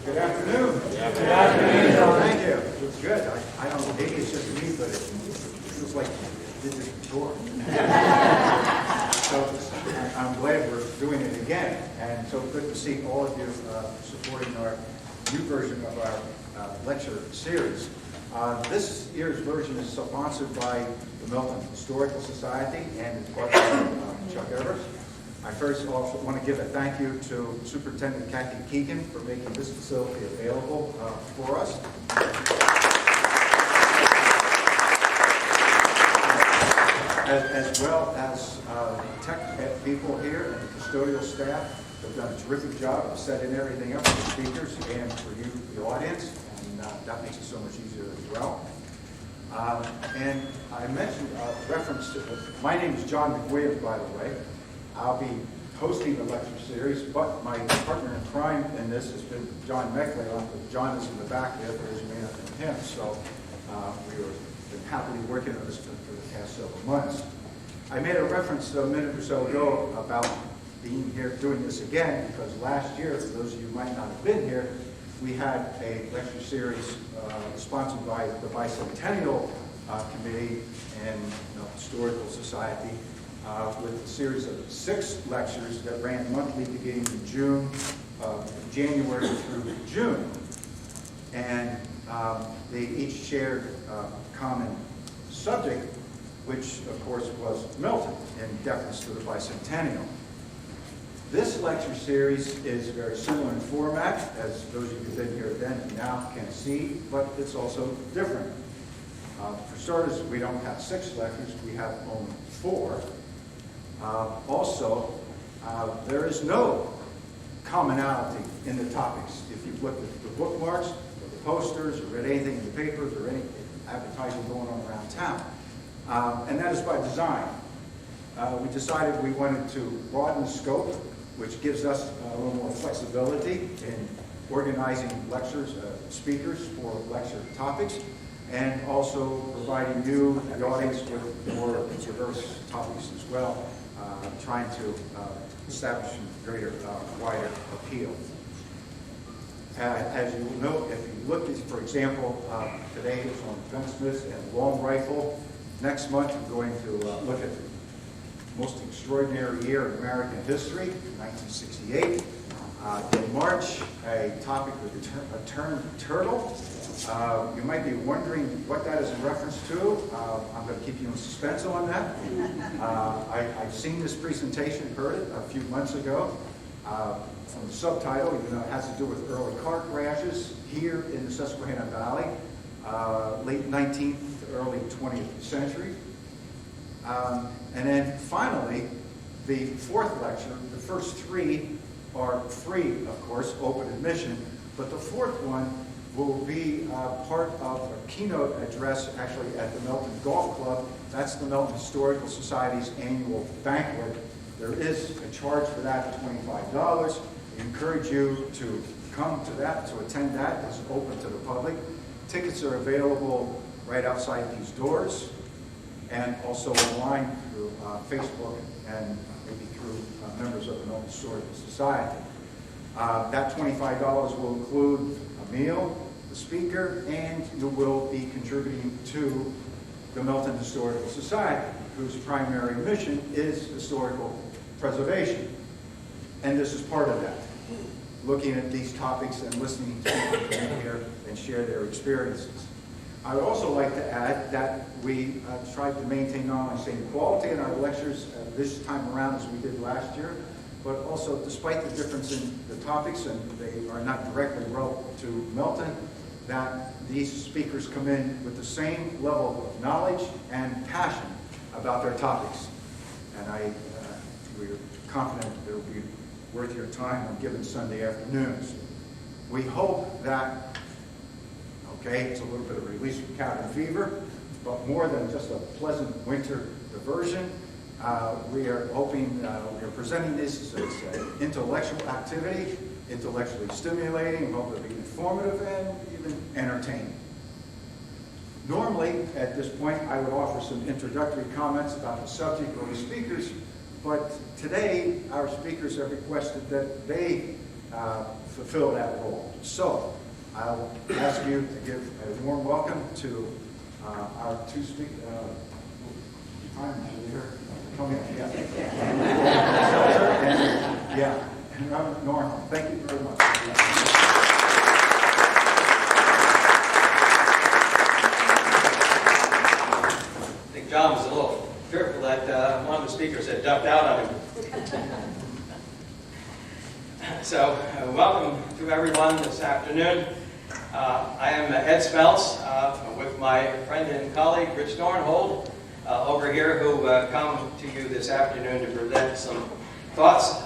Good afternoon. Good afternoon. Thank you. It's good. I don't know, maybe it's just me, but it feels like we did this before. So I'm glad we're doing it again. And so good to see all of you supporting our new version of our lecture series. This year's version is sponsored by the Milton Historical Society and its partner, Chuck Evers. I first also want to give a thank you to Superintendent Kathy Keegan for making this facility available for us. As well as tech people here and the custodial staff have done a terrific job of setting everything up for the speakers and for you, the audience, and that makes it so much easier as well. And I mentioned reference to, my name is John McWilliams, by the way. I'll be hosting the lecture series, but my partner in crime in this has been John Meckley. John is in the back there, but as you may not know him, so we have been happily working on this for the past several months. I made a reference a minute or so ago about being here doing this again, because last year, for those of you who might not have been here, we had a lecture series sponsored by the Bicentennial Committee and the Historical Society with a series of 6 lectures that ran monthly beginning in January through June. And they each shared a common subject, which of course was Milton, in deference to the Bicentennial. This lecture series is very similar in format, as those of you who've been here then now can see, but it's also different. For starters, we don't have 6 lectures, we have only 4. Also, there is no commonality in the topics. If you've looked at the bookmarks, or the posters, or read anything in the papers, or any advertising going on around town, and that is by design. We decided we wanted to broaden the scope, which gives us a little more flexibility in organizing lectures, speakers for lecture topics, and also providing you, the audience, with more diverse topics as well, trying to establish a greater, wider appeal. As you will note, if you look at, for example, today is on gunsmiths and long rifle. Next month, we're going to look at the most extraordinary year in American history, 1968. In March, a topic with a term turtle. You might be wondering what that is in reference to. I'm going to keep you in suspense on that. I've seen this presentation, heard it a few months ago from the subtitle, even though it has to do with early car crashes here in the Susquehanna Valley, late 19th, early 20th century. And then finally, the 4th lecture, the first 3 are free, of course, open admission, but the 4th one will be part of a keynote address actually at the Milton Golf Club. That's the Milton Historical Society's annual banquet. There is a charge for that of $25. We encourage you to come to that, to attend that. It's open to the public. Tickets are available right outside these doors, and also online through Facebook and maybe through members of the Milton Historical Society. That $25 will include a meal, the speaker, and you will be contributing to the Milton Historical Society, whose primary mission is historical preservation. And this is part of that, looking at these topics and listening to people come here and share their experiences. I would also like to add that we tried to maintain not only the same quality in our lectures this time around as we did last year, but also despite the difference in the topics, and they are not directly relevant to Milton, that these speakers come in with the same level of knowledge and passion about their topics. And we're confident that it will be worth your time on given Sunday afternoons. We hope that, okay, it's a little bit of a release from cabin fever, but more than just a pleasant winter diversion. We are hoping, we are presenting this as an intellectual activity, intellectually stimulating, and hope it'll be informative and even entertaining. Normally, at this point, I would offer some introductory comments about the subject or the speakers, but today our speakers have requested that they fulfill that role. So I'll ask you to give a warm welcome to our two speakers. And Robert Nornhold. Thank you very much. I think John was a little fearful that one of the speakers had ducked out on him. So, welcome to everyone this afternoon. I am Ed Smeltz with my friend and colleague Rich Nornhold over here, who come to you this afternoon to present some thoughts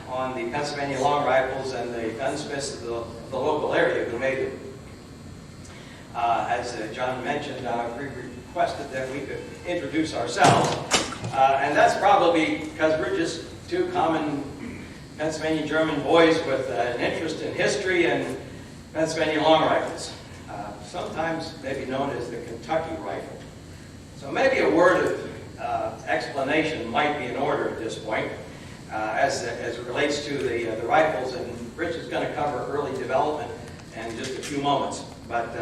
on the Pennsylvania long rifles and the gunsmiths of the local area who made them. As John mentioned, we requested that we could introduce ourselves, and that's probably because we're just two common Pennsylvania German boys with an interest in history and Pennsylvania long rifles, sometimes maybe known as the Kentucky rifle. So maybe a word of explanation might be in order at this point, as it relates to the rifles, and Rich is going to cover early development in just a few moments. But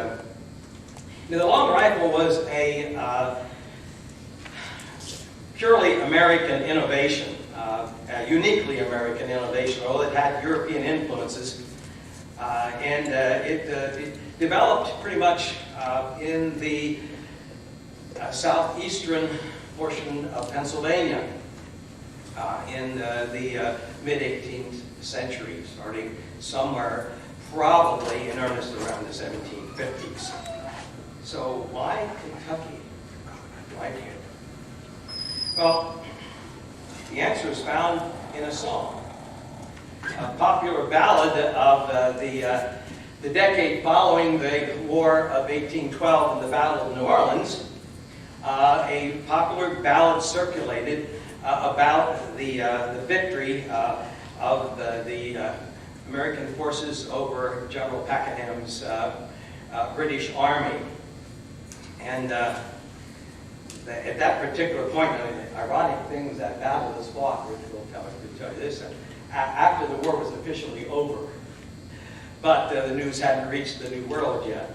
the long rifle was a purely American innovation, a uniquely American innovation, although it had European influences. It developed pretty much in the southeastern portion of Pennsylvania in the mid-18th century, starting somewhere probably in earnest around the 1750s. So why Kentucky? Why here? Well, the answer is found in a song, a popular ballad of the decade following the War of 1812 and the Battle of New Orleans. A popular ballad circulated about the victory of the American forces over General Pakenham's British Army. And at that particular point, the ironic thing is that battle was fought, which will tell you this, after the war was officially over. But the news hadn't reached the New World yet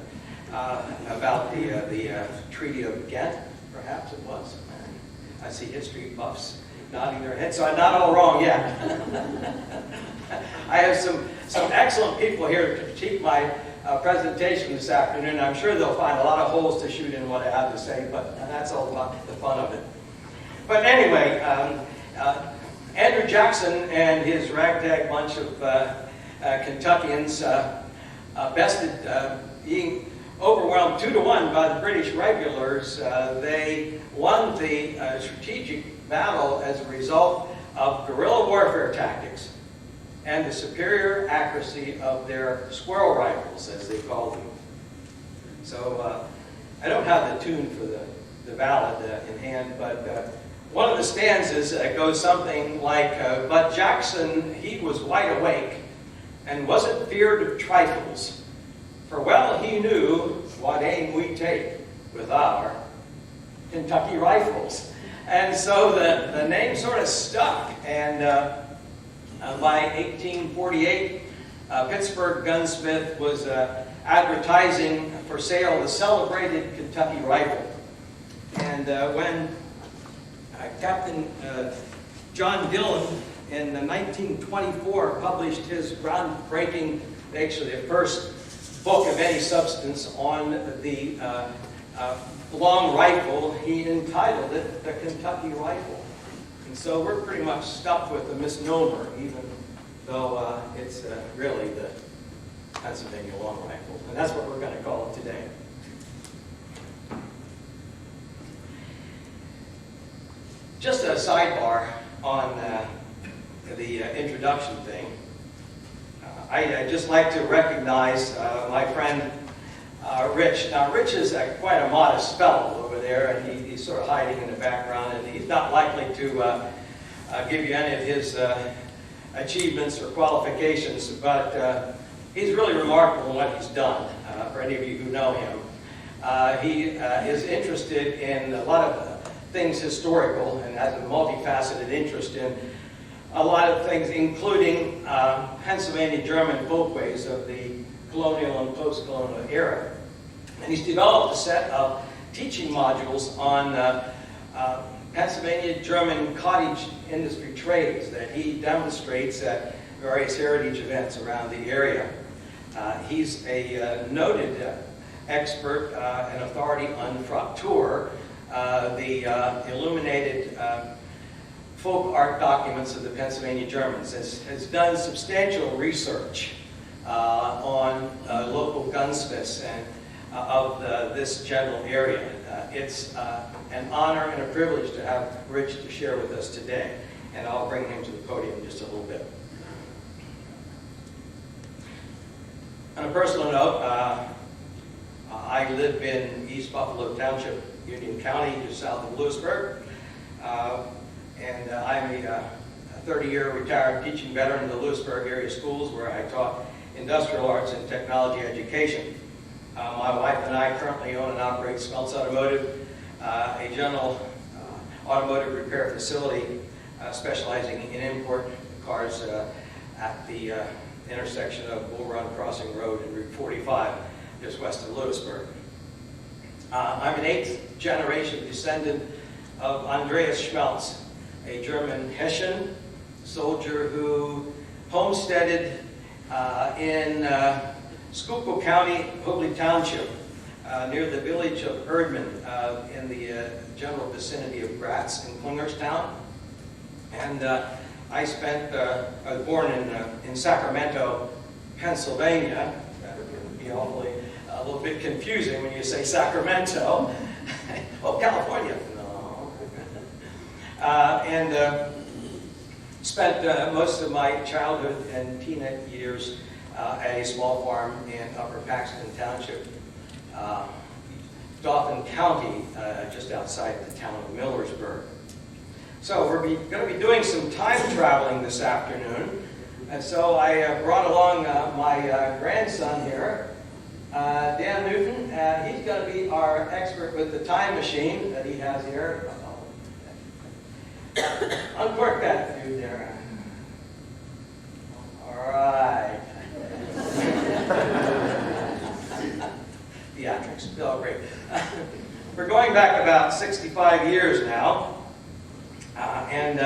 about the Treaty of Ghent, perhaps it was. I see history buffs nodding their heads, so I'm not all wrong yet. I have some excellent people here to critique my presentation this afternoon. I'm sure they'll find a lot of holes to shoot in what I have to say, but that's all about the fun of it. But anyway, Andrew Jackson and his ragtag bunch of Kentuckians, bested being overwhelmed 2-1 by the British regulars, they won the strategic battle as a result of guerrilla warfare tactics and the superior accuracy of their squirrel rifles, as they called them. So I don't have the tune for the ballad in hand, but one of the stanzas goes something like, but Jackson, he was wide awake and wasn't feared of trifles, for well he knew what aim we take with our Kentucky rifles. And so the name sort of stuck, and by 1848, Pittsburgh gunsmith was advertising for sale the celebrated Kentucky rifle. And when Captain John Dillon in 1924 published his groundbreaking, actually the first book of any substance on the long rifle, he entitled it the Kentucky rifle. And so we're pretty much stuck with the misnomer, even though it's really the Pennsylvania long rifle. And that's what we're going to call it today. Just a sidebar on the introduction thing. I'd just like to recognize my friend Rich. Now, Rich is quite a modest fellow over there, and he's sort of hiding in the background, and he's not likely to give you any of his achievements or qualifications, but he's really remarkable in what he's done, for any of you who know him. He is interested in a lot of things historical and has a multifaceted interest in a lot of things, including Pennsylvania German folkways of the colonial and post-colonial era. And he's developed a set of teaching modules on Pennsylvania German cottage industry trades that he demonstrates at various heritage events around the area. He's a noted expert and authority on Fraktur, the illuminated folk art documents of the Pennsylvania Germans, has done substantial research on local gunsmiths and of this general area. It's an honor and a privilege to have Rich to share with us today, and I'll bring him to the podium in just a little bit. On a personal note, I live in East Buffalo Township, Union County, just south of Lewisburg, and I'm a 30-year retired teaching veteran of the Lewisburg area schools where I taught industrial arts and technology education. My wife and I currently own and operate Smeltz Automotive, a general automotive repair facility specializing in import cars at the intersection of Bull Run Crossing Road and Route 45, just west of Lewisburg. I'm an 8th generation descendant of Andreas Smeltz, a German Hessian soldier who homesteaded in Schuylkill County, Hobley Township, near the village of Erdman, in the general vicinity of Gratz and Klingerstown. And I was born in Sacramento, Pennsylvania. That would be awfully a little bit confusing when you say Sacramento. Oh, California. No. And spent most of my childhood and teenage years at a small farm in Upper Paxton Township, Dauphin County, just outside the town of Millersburg. So we're going to be doing some time traveling this afternoon, and so I brought along my grandson here, Dan Newton. He's going to be our expert with the time machine that he has here. Uncork that dude there. All right. Theatrics. Oh, great. We're going back about 65 years now. And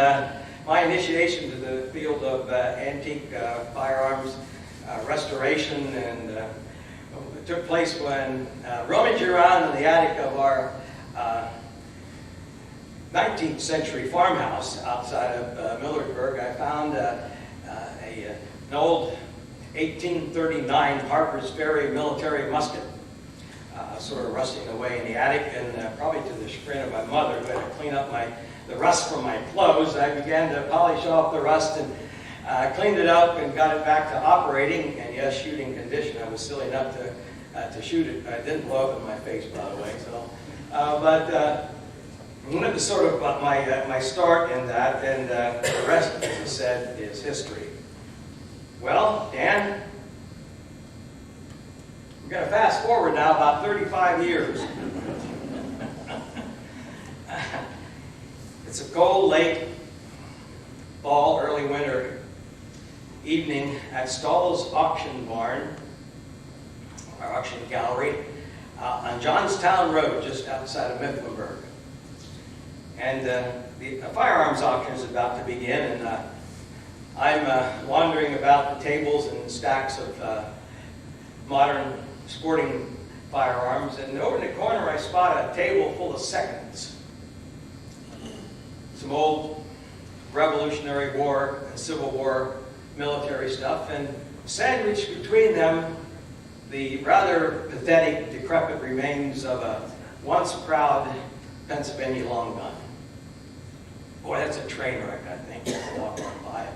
my initiation to the field of antique firearms restoration and took place when rummaging around in the attic of our 19th century farmhouse outside of Millersburg. I found an old 1839 Harper's Ferry military musket sort of rusting away in the attic, and probably to the chagrin of my mother, who had to clean up the rust from my clothes, I began to polish off the rust and cleaned it up and got it back to operating, and yes, shooting condition. I was silly enough to shoot it. I didn't blow up in my face, by the way. So, but that was sort of my start in that, and the rest, as I said, is history. Well, Dan, we're going to fast forward now about 35 years. It's a cold, late fall, early winter evening at Stahl's Auction Barn, our auction gallery, on Johnstown Road, just outside of Mifflinburg. And the firearms auction is about to begin, and I'm wandering about the tables and stacks of modern sporting firearms, and over in the corner I spot a table full of seconds. Some old Revolutionary War and Civil War military stuff, and sandwiched between them the rather pathetic, decrepit remains of a once proud Pennsylvania long gun. Boy, that's a train wreck, I think, walking by it.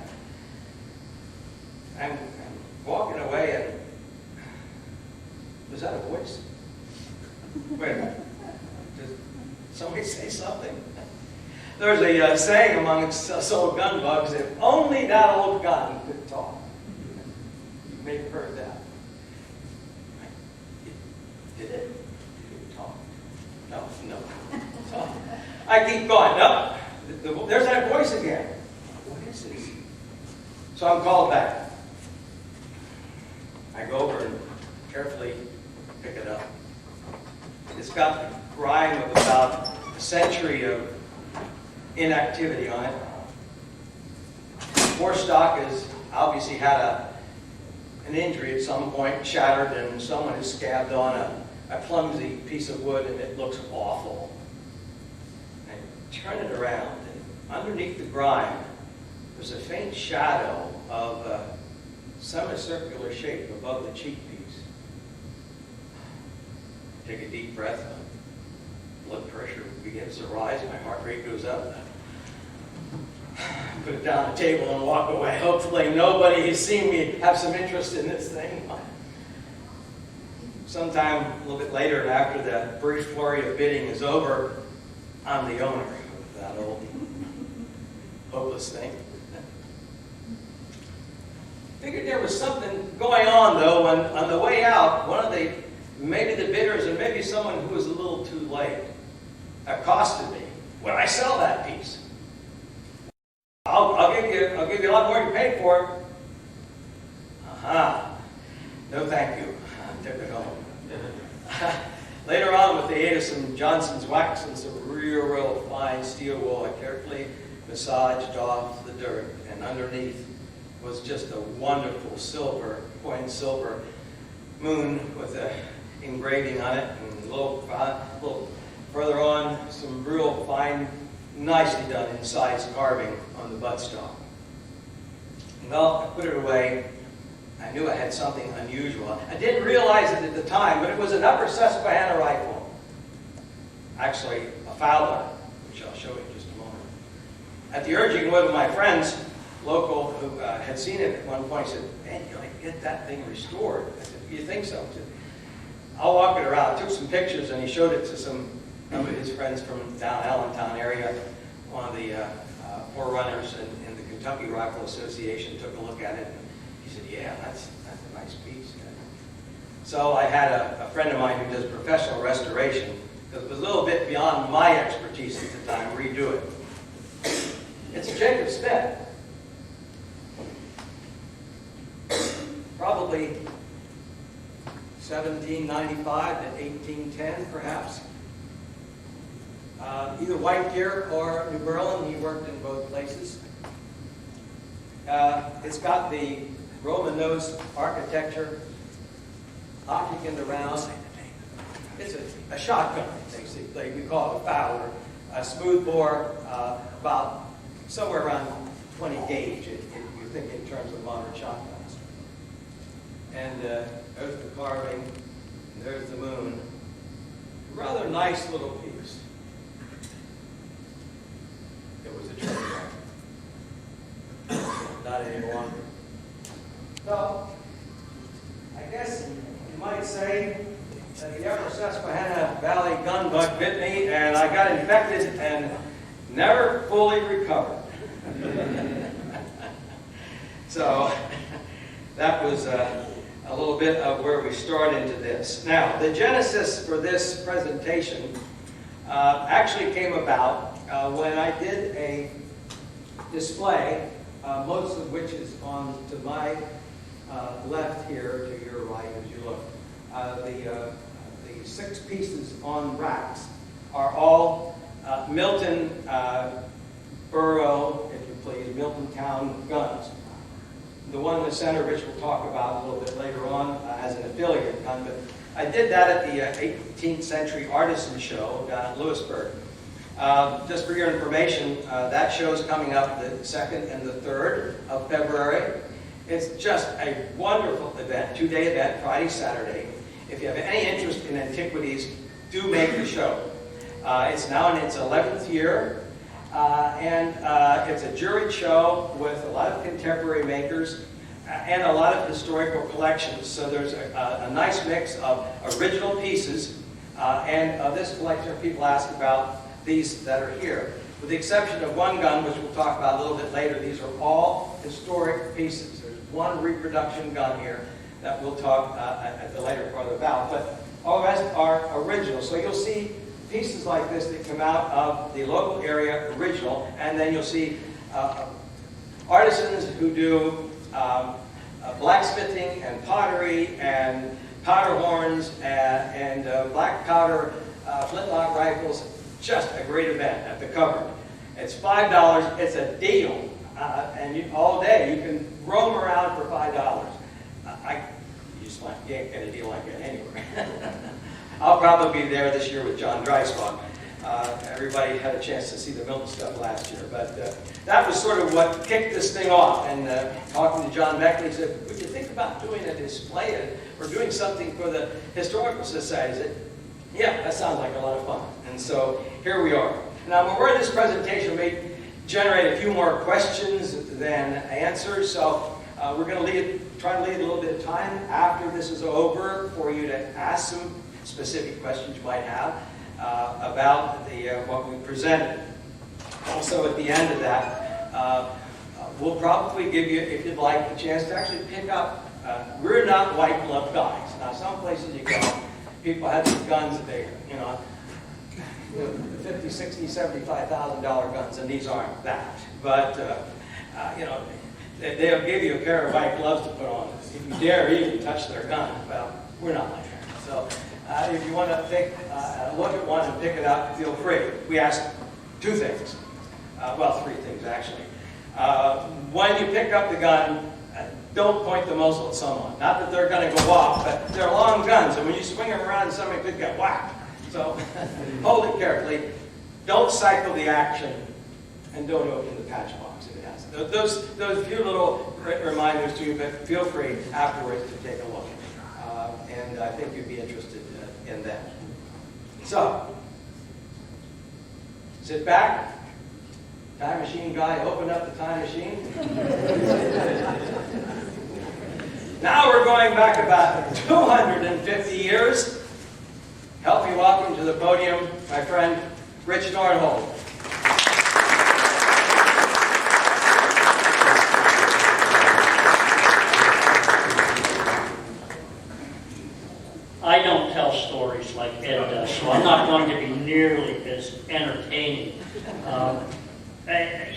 I'm walking away, and was that a voice? Wait a minute. Did somebody say something? There's a saying amongst us old gun bugs, if only that old gun could talk. You may have heard that. Did it? Did it talk? No. So, I keep going. No. There's that voice again. What is this? So I'm called back. I go over and carefully pick it up. It's got the grime of about a century of inactivity on it. Forestock has obviously had an injury at some point, shattered, and someone has scabbed on a clumsy piece of wood, and it looks awful. I turn it around, and underneath the grime, there's a faint shadow of a semicircular shape above the cheek piece. Take a deep breath. Blood pressure begins to rise. My heart rate goes up. Put it down on the table and walk away. Hopefully nobody has seen me have some interest in this thing. Sometime a little bit later, after the brief flurry of bidding is over, I'm the owner of that old hopeless thing. Figured there was something going on, though, when on the way out, maybe the bidders, or maybe someone who was a little too late, accosted me. When I sell that piece, I'll give you a lot more you paid for it. No, thank you. I took it home. Later on, with the aid of some Johnson's wax and some real fine steel wool, I carefully massaged off the dirt, and underneath was just a wonderful coin silver moon with an engraving on it, and a little further on, some real fine, nicely done incised carving on the buttstock. Well, I put it away. I knew I had something unusual. I didn't realize it at the time, but it was an upper Susquehanna rifle. Actually, a Fowler, which I'll show you in just a moment. At the urging of one of my friends, local, who had seen it at one point, said, "Man, you like get that thing restored?" I said, "You think so?" He said, "I'll walk it around." I took some pictures, and he showed it to some of his friends from down Allentown area. One of the forerunners in the Kentucky Rifle Association took a look at it, and he said, "Yeah, that's a nice piece." So I had a friend of mine who does professional restoration, because it was a little bit beyond my expertise at the time, redo it. It's a Jacob Smith. Probably 1795 to 1810, perhaps. Either White Deer or New Berlin. He worked in both places. It's got the Roman nose architecture, occupant around. It's a shotgun, basically. We call it a Fowler. A smooth bore, about somewhere around 20 gauge, if you think in terms of modern shotguns. And there's the carving, and there's the moon. Rather nice little piece. It was a treasure. Not any longer. So, I guess you might say that the Upper Susquehanna Valley gun bug bit me, and I got infected and never fully recovered. So, that was a little bit of where we start into this. Now, the genesis for this presentation actually came about when I did a display, most of which is on to my left here, to your right as you look. The 6 pieces on racks are all Milton borough, if you please, Milton town guns. The one in the center, which we'll talk about a little bit later on, as an affiliate gun. But I did that at the 18th Century Artisan Show down at Lewisburg. Just for your information, that show's coming up the 2nd and the 3rd of February. It's just a wonderful event, 2-day event, Friday, Saturday. If you have any interest in antiquities, do make the show. It's now in its 11th year. And it's a juried show with a lot of contemporary makers and a lot of historical collections. So there's a nice mix of original pieces and of this collection people ask about these that are here. With the exception of one gun, which we'll talk about a little bit later, these are all historic pieces. There's one reproduction gun here that we'll talk at the later part about, but all the rest are original. So you'll see pieces like this that come out of the local area original, and then you'll see artisans who do blacksmithing and pottery and powder horns and black powder flintlock rifles. Just a great event at the cupboard. It's $5. It's a deal. And all day you can roam around for $5. You just can't get a deal like that anywhere. I'll probably be there this year with John Dreisbach. Everybody had a chance to see the Milton stuff last year, but that was sort of what kicked this thing off. And talking to John Beckley, he said, would you think about doing a display or doing something for the Historical Society? I said, yeah, that sounds like a lot of fun. And so here we are. Now, I'm aware this presentation may generate a few more questions than answers, so we're going to try to leave a little bit of time after this is over for you to ask some specific questions you might have about what we presented. Also, at the end of that, we'll probably give you, if you'd like, a chance to actually pick up. We're not white glove guys. Now, some places you go, people have these guns that they, $50,000, $60,000, $75,000 guns, and these aren't that. But they'll give you a pair of white gloves to put on if you dare even touch their gun. Well, we're not like that. So if you want to take a look at one and pick it up, feel free. We ask two things. Well, three things actually. When you pick up the gun, don't point the muzzle at someone. Not that they're going to go off, but they're long guns, and when you swing them around, somebody could get whacked. So hold it carefully. Don't cycle the action, and don't open the patch box if it has. Those few little reminders to you, but feel free afterwards to take a look. And I think you'd be interested in that. So, sit back. Time machine guy, open up the time machine. Now we're going back about 250 years. Help me welcome to the podium my friend Rich Nornhold. I don't tell stories like Ed does, so I'm not going to be nearly as entertaining.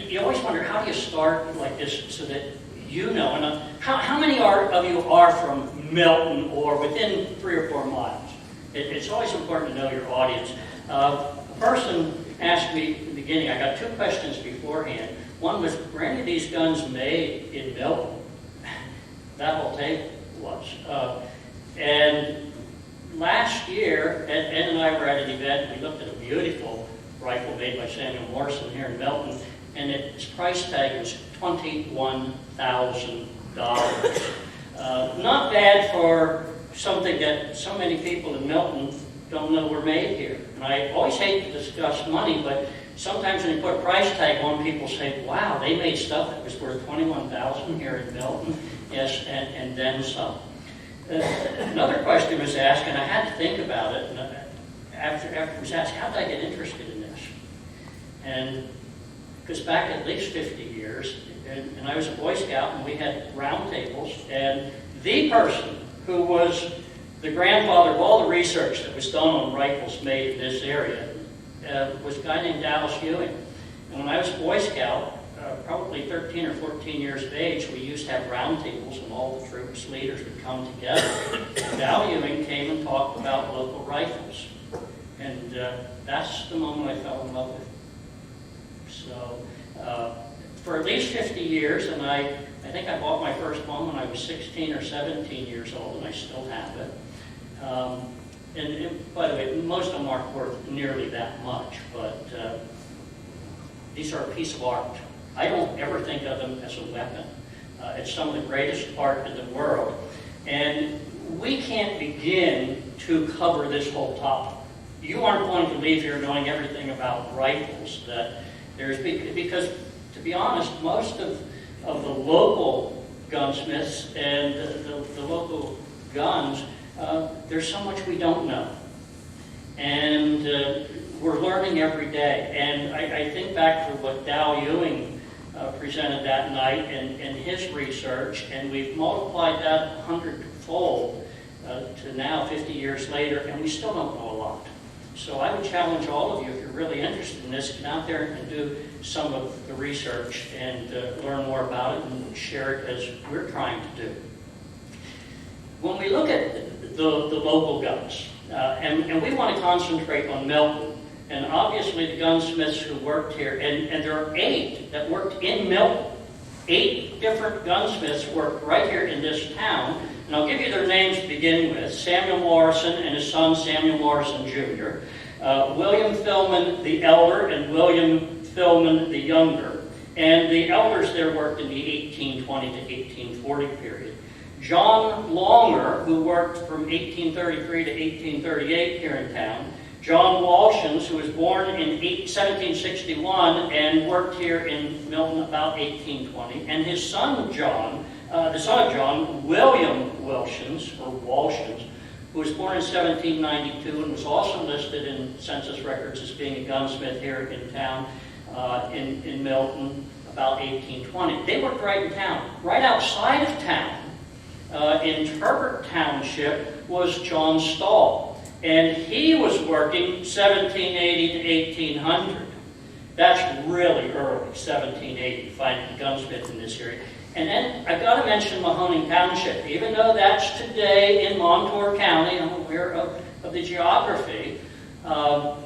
You always wonder, how do you start like this so that you know? And how many of you are from Milton or within 3 or 4 miles? It's always important to know your audience. A person asked me in the beginning, I got 2 questions beforehand. One was, were any of these guns made in Milton? That whole table was. And last year, Ed and I were at an event, and we looked at a beautiful rifle made by Samuel Morrison here in Milton, and its price tag was $21,000. Not bad for something that so many people in Milton don't know were made here. And I always hate to discuss money, but sometimes when you put a price tag on, people say, wow, they made stuff that was worth $21,000 here in Milton. Yes, and then some. Another question was asked, and I had to think about it. And after it was asked, how did I get interested in this? And it goes back at least 50 years, and I was a Boy Scout, and we had round tables, and the person who was the grandfather of all the research that was done on rifles made in this area was a guy named Dallas Ewing. And when I was a Boy Scout, probably 13 or 14 years of age, we used to have round tables, and all the troops leaders would come together. And Dal Ewing came and talked about local rifles. And that's the moment I fell in love with it. So for at least 50 years, and I think I bought my first one when I was 16 or 17 years old, and I still have it. And by the way, most of them aren't worth nearly that much, but these are a piece of art. I don't ever think of them as a weapon. It's some of the greatest art in the world. And we can't begin to cover this whole topic. You aren't going to leave here knowing everything about rifles that there's, because to be honest, most of the local gunsmiths and the local guns, there's so much we don't know. And we're learning every day. And I think back to what Dal Ewing presented that night and his research, and we've multiplied that 100-fold to now 50 years later, and we still don't know a lot. So I would challenge all of you, if you're really interested in this, get out there and do some of the research and learn more about it and share it as we're trying to do. When we look at the local guns, and we want to concentrate on Milton, and obviously the gunsmiths who worked here, and there are 8 that worked in Milton. 8 different gunsmiths worked right here in this town, and I'll give you their names to begin with. Samuel Morrison and his son Samuel Morrison Jr., William Philman the elder and William Philman the younger, and the elders there worked in the 1820 to 1840 period. John Longer, who worked from 1833 to 1838 here in town. John Walshins, who was born in 1761 and worked here in Milton about 1820, and his son John, the son of John, William Walshins, who was born in 1792 and was also listed in census records as being a gunsmith here in town, in Milton, about 1820. They worked right in town. Right outside of town, in Herbert Township, was John Stahl. And he was working 1780 to 1800. That's really early, 1780, finding a gunsmith in this area. And then I've got to mention Mahoning Township. Even though that's today in Montour County, I'm aware of the geography, but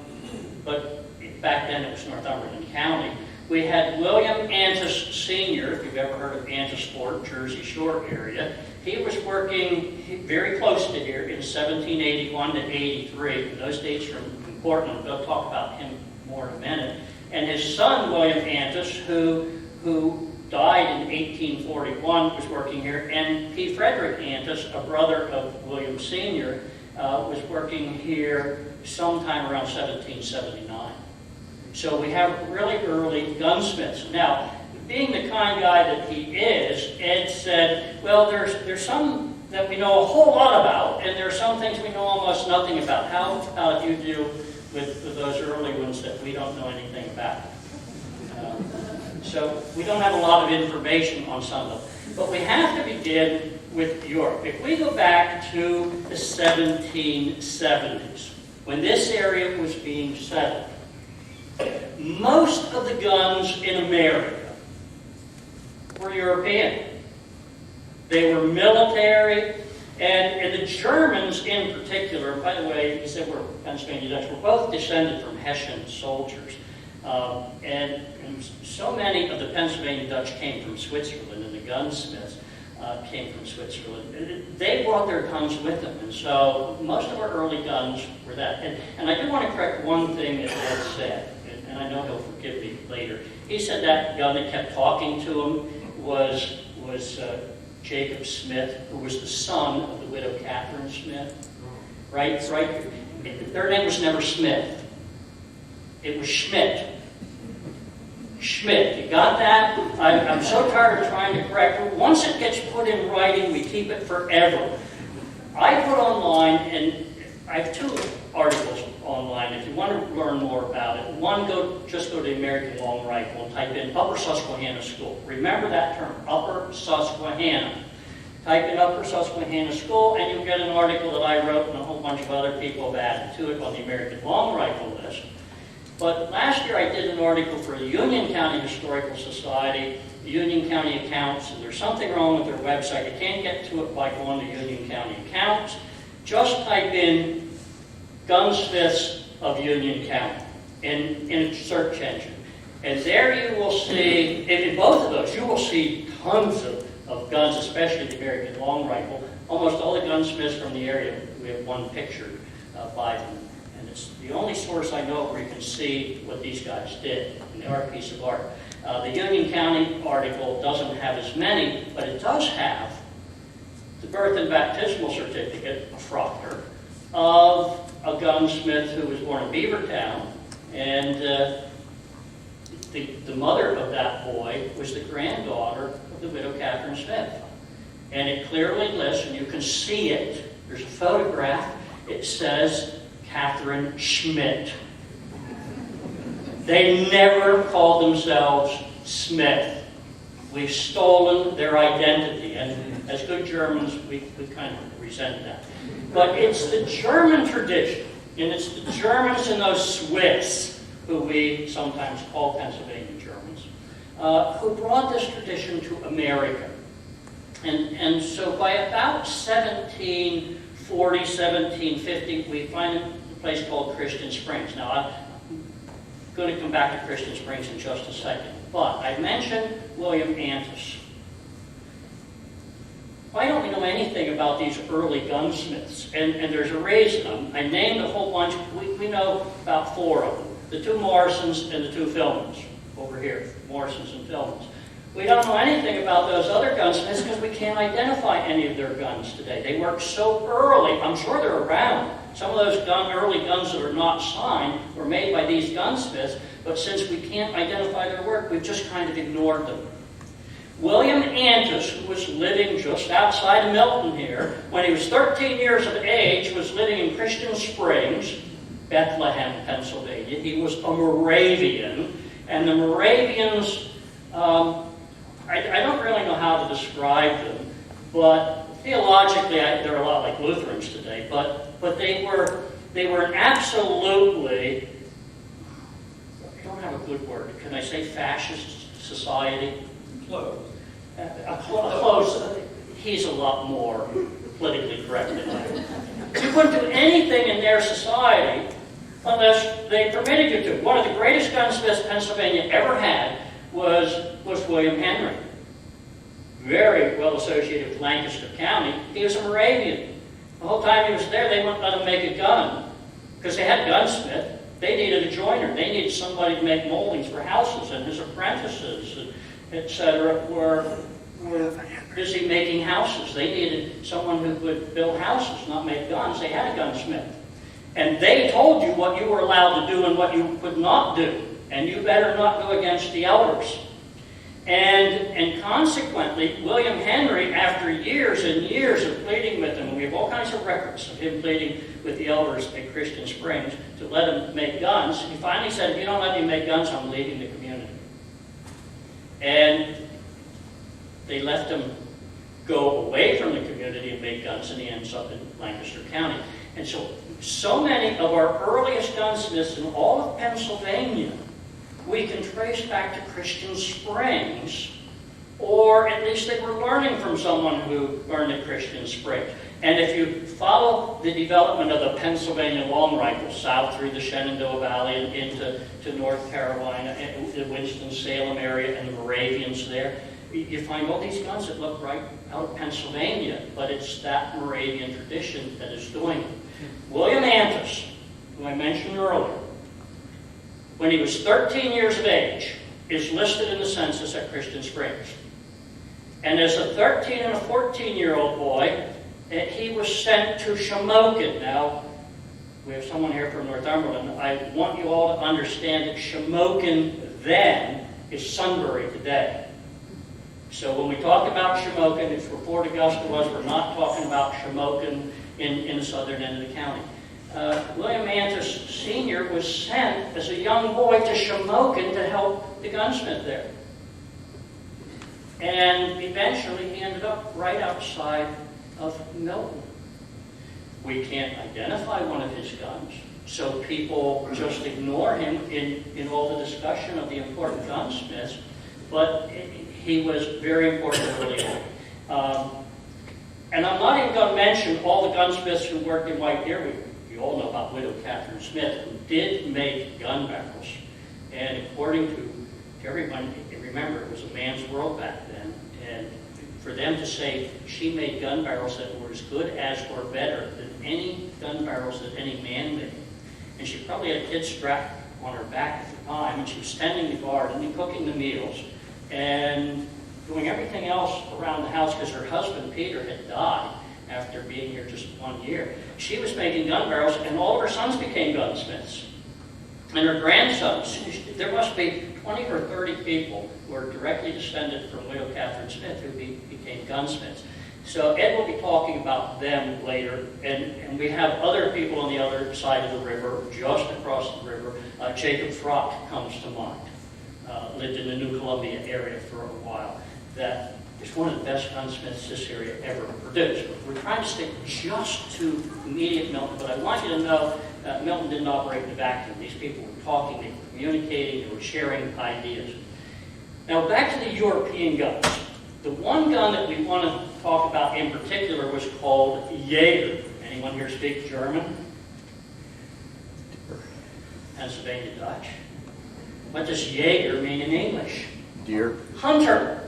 back then it was Northumberland County. We had William Antis Sr., if you've ever heard of Antisport, Jersey Shore area. He was working very close to here in 1781 to 83. Those dates are important. We'll talk about him more in a minute. And his son, William Antis, who died in 1841, was working here. And P. Frederick Antis, a brother of William Sr., was working here sometime around 1779. So we have really early gunsmiths. Now, being the kind guy that he is, Ed said, well, there's some that we know a whole lot about, and there are some things we know almost nothing about. How about you deal with those early ones that we don't know anything about? So we don't have a lot of information on some of them. But we have to begin with Europe. If we go back to the 1770s, when this area was being settled, most of the guns in America were European. They were military, and the Germans in particular, by the way, he said we're Pennsylvania Dutch, we're both descended from Hessian soldiers. And so many of the Pennsylvania Dutch came from Switzerland, and the gunsmiths came from Switzerland. They brought their guns with them, and so most of our early guns were that. And I do want to correct one thing that Ed said, and I know he'll forgive me later. He said that gun that kept talking to him was Jacob Smith, who was the son of the widow Catherine Smith. Right? Their name was never Smith. It was Schmidt. Schmidt. You got that? I'm so tired of trying to correct it. Once it gets put in writing, we keep it forever. I put online, and I have 2 articles online if you want to learn more about it. One, just go to the American Long Rifle and type in Upper Susquehanna School. Remember that term, Upper Susquehanna. Type in Upper Susquehanna School, and you'll get an article that I wrote and a whole bunch of other people have added to it on the American Long Rifle list. But last year I did an article for the Union County Historical Society, the Union County Accounts, and there's something wrong with their website. You can't get to it by going to Union County Accounts. Just type in Gunsmiths of Union County in a search engine. And there you will see, in both of those, you will see tons of guns, especially the American Long Rifle. Almost all the gunsmiths from the area, we have one picture by them. And it's the only source I know where you can see what these guys did. And they are a piece of art. The Union County article doesn't have as many, but it does have the birth and baptismal certificate, a Proctor, of a gunsmith who was born in Beavertown. And the mother of that boy was the granddaughter of the widow Catherine Smith. And it clearly lists, and you can see it, there's a photograph, it says Catherine Schmidt. They never called themselves Smith. We've stolen their identity, and as good Germans, we kind of resent that. But it's the German tradition. And it's the Germans and those Swiss, who we sometimes call Pennsylvania Germans, who brought this tradition to America. And so by about 1740, 1750, we find a place called Christian Springs. Now, I'm going to come back to Christian Springs in just a second. But I mentioned William Antis. Why don't we know anything about these early gunsmiths? And there's a reason. I named a whole bunch. We know about 4 of them. The 2 Morrisons and the 2 Philmans over here. Morrisons and Philmans. We don't know anything about those other gunsmiths because we can't identify any of their guns today. They worked so early. I'm sure they're around. Some of those early guns that are not signed were made by these gunsmiths, but since we can't identify their work, we've just kind of ignored them. William Antis, who was living just outside of Milton here, when he was 13 years of age, was living in Christian Springs, Bethlehem, Pennsylvania. He was a Moravian, and the Moravians, I don't really know how to describe them, but theologically they're a lot like Lutherans today, but they were an absolutely, I don't have a good word, can I say fascist society? Close. Close. He's a lot more politically correct than I am. You couldn't do anything in their society unless they permitted you to. One of the greatest gunsmiths Pennsylvania ever had was William Henry. Very well associated with Lancaster County. He was a Moravian. The whole time he was there, they wouldn't let him make a gun because they had gunsmith. They needed a joiner. They needed somebody to make moldings for houses, and his apprentices, etc., were busy making houses. They needed someone who could build houses, not make guns. They had a gunsmith. And they told you what you were allowed to do and what you could not do. And you better not go against the elders. And consequently, William Henry, after years and years of pleading with them, and we have all kinds of records of him pleading with the elders at Christian Springs to let him make guns, he finally said, if you don't let me make guns, I'm leaving the community. And they left him go away from the community and make guns, and he ends up in Lancaster County. And so many of our earliest gunsmiths in all of Pennsylvania, we can trace back to Christian Springs, or at least they were learning from someone who learned at Christian Springs. And if you follow the development of the Pennsylvania long rifle south through the Shenandoah Valley and into North Carolina, and the Winston-Salem area and the Moravians there, you find all these guns that look right out of Pennsylvania, but it's that Moravian tradition that is doing it. William Antis, who I mentioned earlier, when he was 13 years of age, is listed in the census at Christian Springs. And as a 13 and a 14-year-old boy, he was sent to Shamokin. Now, we have someone here from Northumberland. I want you all to understand that Shamokin then is Sunbury today. So when we talk about Shamokin, it's where Fort Augusta was. We're not talking about Shamokin in the southern end of the county. William Antis Sr. was sent as a young boy to Shamokin to help the gunsmith there. And eventually he ended up right outside of Milton. We can't identify one of his guns, so people just ignore him in all the discussion of the important gunsmiths, but he was very important early on. And I'm not even going to mention all the gunsmiths who worked in White Deer. We all know about Widow Catherine Smith, who did make gun barrels. And according to everyone, remember, it was a man's world back then. And for them to say she made gun barrels that were as good as or better than any gun barrels that any man made. And she probably had a kid strapped on her back at the time, and she was tending the garden and cooking the meals and doing everything else around the house because her husband, Peter, had died after being here just 1 year. She was making gun barrels, and all of her sons became gunsmiths. And her grandsons, there must be 20 or 30 people who are directly descended from Widow Catherine Smith who became gunsmiths. So Ed will be talking about them later, and we have other people on the other side of the river, just across the river. Jacob Frock comes to mind. Lived in the New Columbia area for a while. That is one of the best gunsmiths this area ever produced. We're trying to stick just to immediate Milton, but I want you to know Milton didn't operate in a vacuum. These people were talking, they were communicating, they were sharing ideas. Now back to the European guns. The one gun that we want to talk about in particular was called Jaeger. Anyone here speak German? Pennsylvania Dutch. What does Jaeger mean in English? Deer. Hunter.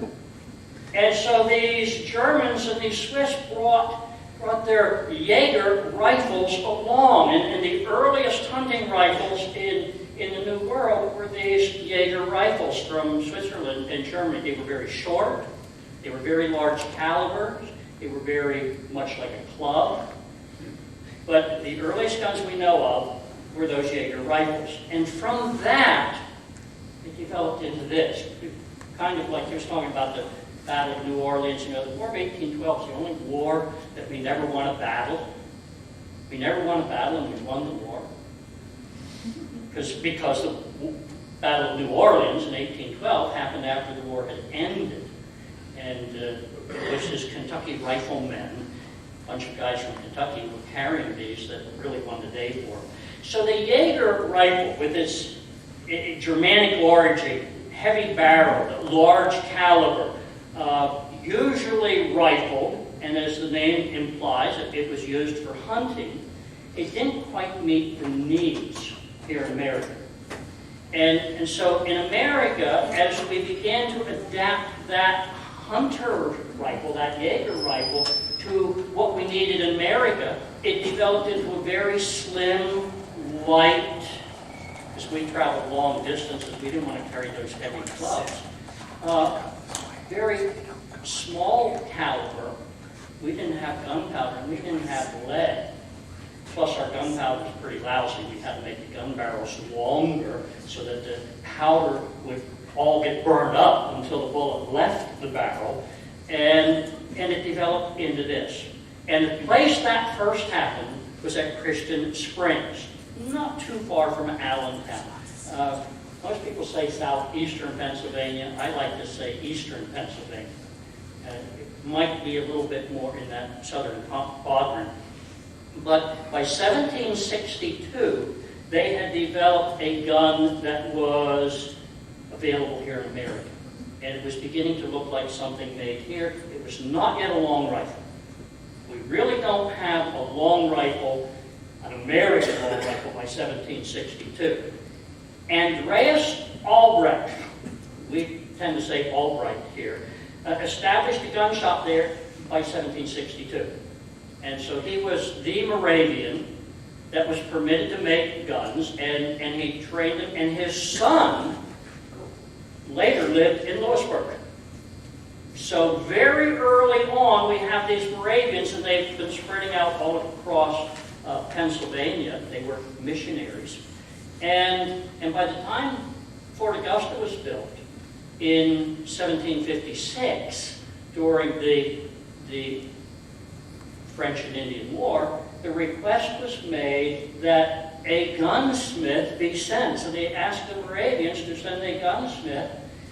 And so these Germans and these Swiss brought their Jaeger rifles along. And the earliest hunting rifles in the New World were these Jaeger rifles from Switzerland and Germany. They were very short. They were very large calibers. They were very much like a club. But the earliest guns we know of were those Jaeger rifles. And from that, it developed into this. Kind of like he was talking about the Battle of New Orleans. You know, the War of 1812 is the only war that we never won a battle. We never won a battle and we won the war. Because the Battle of New Orleans in 1812 happened after the war had ended. And it was his Kentucky riflemen, a bunch of guys from Kentucky were carrying these that really won the day for them. So the Jaeger rifle, with its Germanic origin, heavy barrel, large caliber, usually rifled, and as the name implies, it was used for hunting, it didn't quite meet the needs here in America. And so in America, as we began to adapt that hunter rifle, that Jaeger rifle, to what we needed in America, it developed into a very slim, light, because we traveled long distances, we didn't want to carry those heavy clubs. Very small caliber. We didn't have gunpowder, and we didn't have lead. Plus our gunpowder was pretty lousy. We had to make the gun barrels longer so that the powder would all get burned up until the bullet left the barrel. And it developed into this. And the place that first happened was at Christian Springs, not too far from Allentown. Most people say southeastern Pennsylvania. I like to say eastern Pennsylvania. It might be a little bit more in that southern quadrant. But by 1762, they had developed a gun that was available here in America. And it was beginning to look like something made here. It was not yet a long rifle. We really don't have a long rifle, an American long rifle, by 1762. Andreas Albrecht, we tend to say Albright here, established a gun shop there by 1762. And so he was the Moravian that was permitted to make guns, and he trained them, and his son later lived in Lewisburg. So very early on, we have these Moravians, and they've been spreading out all across Pennsylvania. They were missionaries. And by the time Fort Augusta was built in 1756, during the French and Indian War, the request was made that a gunsmith be sent. So they asked the Moravians to send a gunsmith,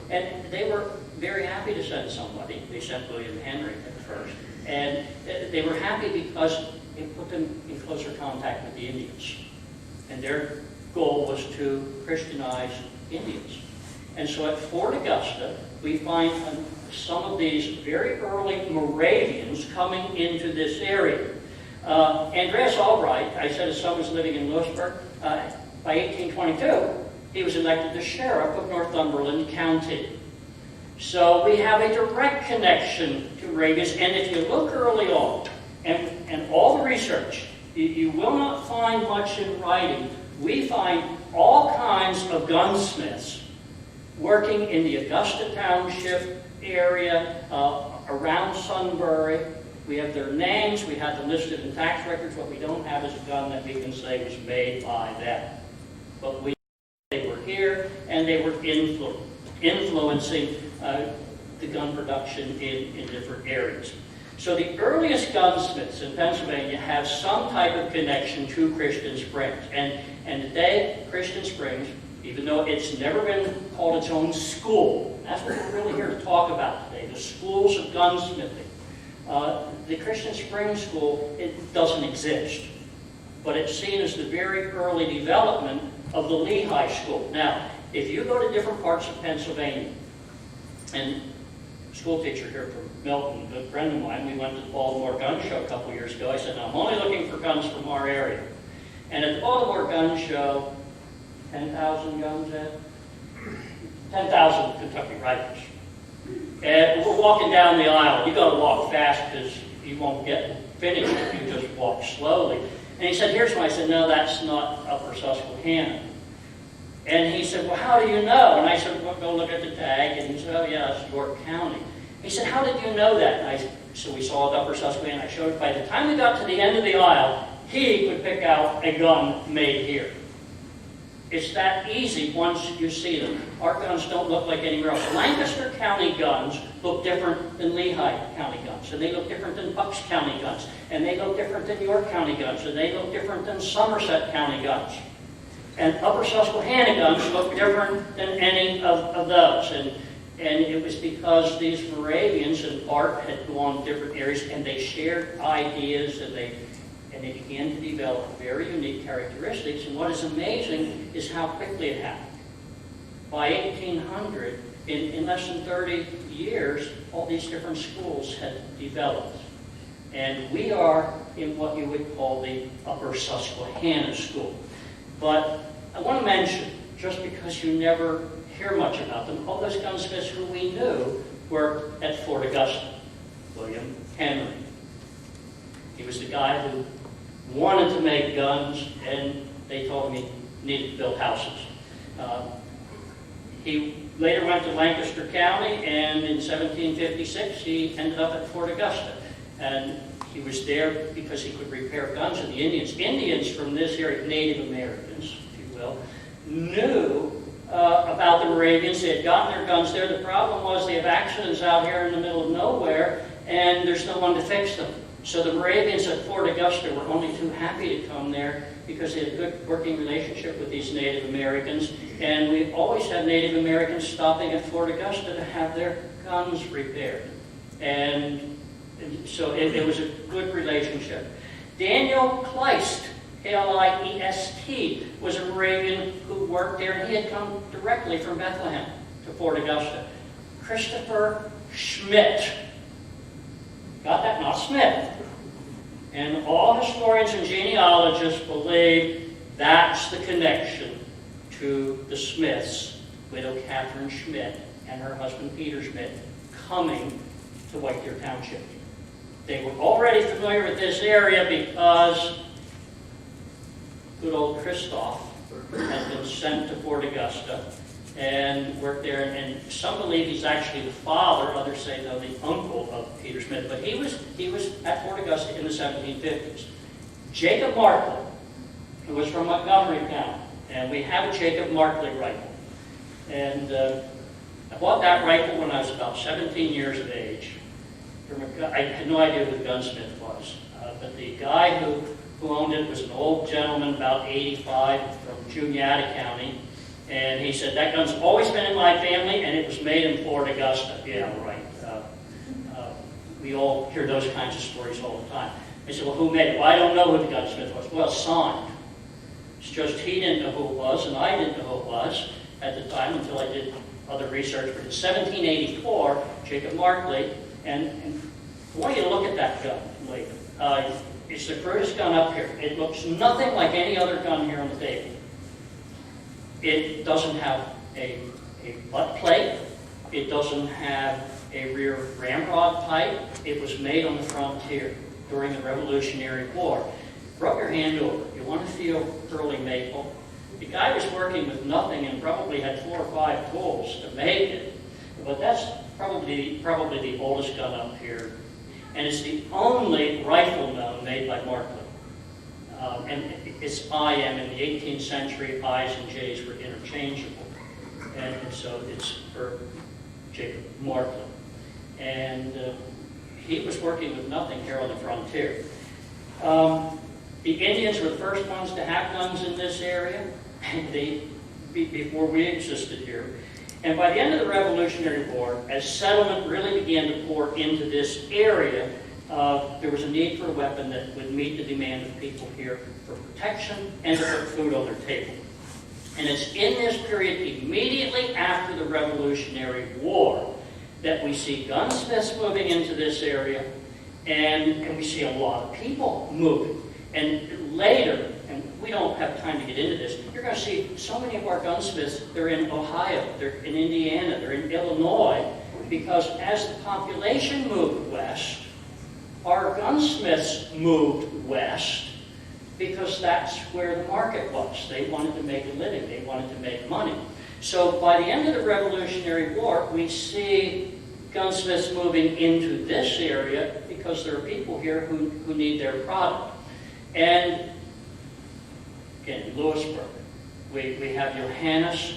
and they were very happy to send somebody. They sent William Henry at first. And they were happy because it put them in closer contact with the Indians. And their goal was to Christianize Indians. And so at Fort Augusta, we find some of these very early Moravians coming into this area. Andreas Albright, I said his son was living in Lewisburg. By 1822, he was elected the sheriff of Northumberland County. So we have a direct connection to Moravians. And if you look early on, and all the research, you will not find much in writing. We find all kinds of gunsmiths working in the Augusta Township area, around Sunbury. We have their names, we have them listed in tax records. What we don't have is a gun that we can say was made by them. But they were here, and they were influencing the gun production in different areas. So the earliest gunsmiths in Pennsylvania have some type of connection to Christian Springs. And today, Christian Springs, even though it's never been called its own school, that's what we're really here to talk about today, the schools of gunsmithing. The Christian Springs School, it doesn't exist. but it's seen as the very early development of the Lehigh School. Now, if you go to different parts of Pennsylvania, and a school teacher here from Milton, a good friend of mine, we went to the Baltimore Gun Show a couple years ago. I said, now, I'm only looking for guns from our area. And at the Baltimore Gun Show, 10,000 guns, Ed? 10,000 Kentucky rifles. And we're walking down the aisle. You got to walk fast because you won't get finished if you just walk slowly. And he said, here's why. I said, no, that's not Upper Susquehanna. And he said, well, how do you know? And I said, well, go look at the tag. And he said, oh, yeah, it's York County. He said, how did you know that? And so we saw it Upper Susquehanna. I showed it. By the time we got to the end of the aisle, he could pick out a gun made here. It's that easy once you see them. Our guns don't look like anywhere else. Lancaster County guns look different than Lehigh County guns, and they look different than Bucks County guns, and they look different than York County guns, and they look different than Somerset County guns. And Upper Susquehanna guns look different than any of those. And it was because these Moravians, in part, had gone different areas, and they shared ideas, and they began to develop very unique characteristics. And what is amazing is how quickly it happened. By 1800, in less than 30 years, all these different schools had developed. And we are in what you would call the Upper Susquehanna School. But I want to mention, just because you never hear much about them, all those gunsmiths who we knew worked at Fort Augusta. William Henry. He was the guy who wanted to make guns, and they told him he needed to build houses. He later went to Lancaster County, and in 1756 he ended up at Fort Augusta. And he was there because he could repair guns of the Indians. Indians from this area, Native Americans, if you will, knew about the Moravians. They had gotten their guns there. The problem was they have accidents out here in the middle of nowhere, and there's no one to fix them. So the Moravians at Fort Augusta were only too happy to come there because they had a good working relationship with these Native Americans. And we always had Native Americans stopping at Fort Augusta to have their guns repaired. And so it was a good relationship. Daniel Kleist, K-L-I-E-S-T, was a Moravian who worked there, and he had come directly from Bethlehem to Fort Augusta. Christopher Schmidt. Got that? Not Smith. And all historians and genealogists believe that's the connection to the Smiths, widow Catherine Schmidt and her husband Peter Schmidt, coming to White Deer Township. They were already familiar with this area because good old Christoph had been sent to Fort Augusta and worked there, and some believe he's actually the father, others say, no, the uncle of Peter Smith, but he was at Fort Augusta in the 1750s. Jacob Markley, who was from Montgomery County, and we have a Jacob Markley rifle. And I bought that rifle when I was about 17 years of age. I had no idea who the gunsmith was, but the guy who owned it was an old gentleman, about 85, from Juniata County. And he said, that gun's always been in my family, and it was made in Fort Augusta. Yeah, right. We all hear those kinds of stories all the time. I said, well, who made it? Well, I don't know who the gunsmith was. Well, signed. It's just he didn't know who it was, and I didn't know who it was at the time until I did other research. But in 1784, Jacob Markley, and I want you to look at that gun later. It's the crudest gun up here. It looks nothing like any other gun here on the table. It doesn't have a butt plate. It doesn't have a rear ramrod pipe. It was made on the frontier during the Revolutionary War. Rub your hand over it. You want to feel early maple. The guy was working with nothing and probably had 4 or 5 tools to make it. But that's probably the oldest gun up here. And it's the only rifle known made by Markley. And it's IM. In the 18th century, I's and J's were interchangeable. And so it's for Jacob Markley. And he was working with nothing here on the frontier. The Indians were the first ones to have guns in this area before we existed here. And by the end of the Revolutionary War, as settlement really began to pour into this area, there was a need for a weapon that would meet the demand of people here for protection and to put food on their table. And it's in this period immediately after the Revolutionary War that we see gunsmiths moving into this area, and we see a lot of people moving. And later, and we don't have time to get into this, you're going to see so many of our gunsmiths, they're in Ohio, they're in Indiana, they're in Illinois, because as the population moved west, our gunsmiths moved west, because that's where the market was. They wanted to make a living. They wanted to make money. So by the end of the Revolutionary War, we see gunsmiths moving into this area because there are people here who need their product. And again, Lewisburg, we have Johannes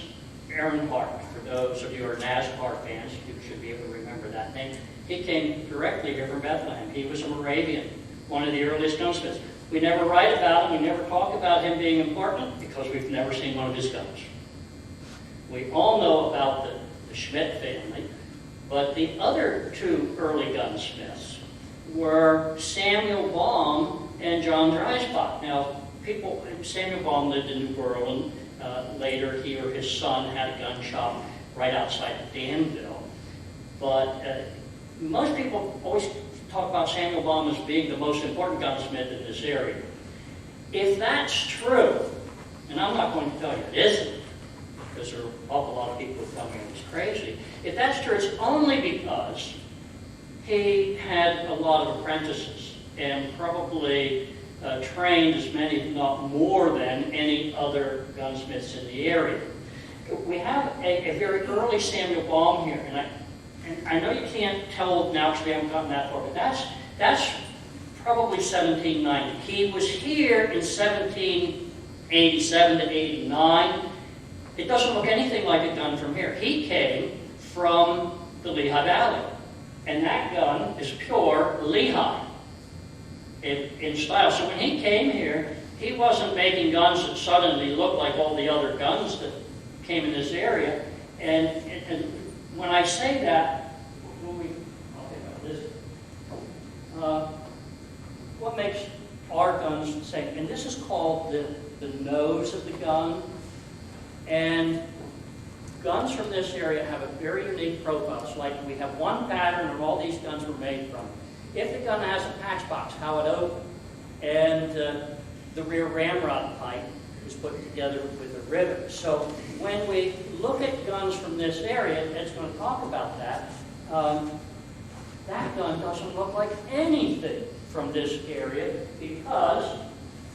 Earnhardt. For those of you who are NASCAR fans, you should be able to remember that name. He came directly here from Bethlehem. He was a Moravian, one of the earliest gunsmiths. We never write about him, we never talk about him being important because we've never seen one of his guns. We all know about the Schmidt family, but the other two early gunsmiths were Samuel Baum and John Dreisbach. Now, Samuel Baum lived in New Berlin. Later, he or his son had a gun shop right outside of Danville. But most people always talk about Samuel Baum as being the most important gunsmith in this area. If that's true, and I'm not going to tell you it isn't, because there are an awful lot of people who tell me it's crazy. If that's true, it's only because he had a lot of apprentices and probably trained as many, if not more than, any other gunsmiths in the area. We have a very early Samuel Baum here, and I know you can't tell now because we haven't gotten that far, but that's probably 1790. He was here in 1787 to 89. It doesn't look anything like a gun from here. He came from the Lehigh Valley, and that gun is pure Lehigh in style. So when he came here, he wasn't making guns that suddenly looked like all the other guns that came in this area. And when I say that, what makes our guns the same? And this is called the nose of the gun. And guns from this area have a very unique profile. It's like we have one pattern of all these guns were made from. If the gun has a patch box, how it opened, and the rear ramrod pipe is put together with a rivet. So when we look at guns from this area, it's going to talk about that. That gun doesn't look like anything from this area because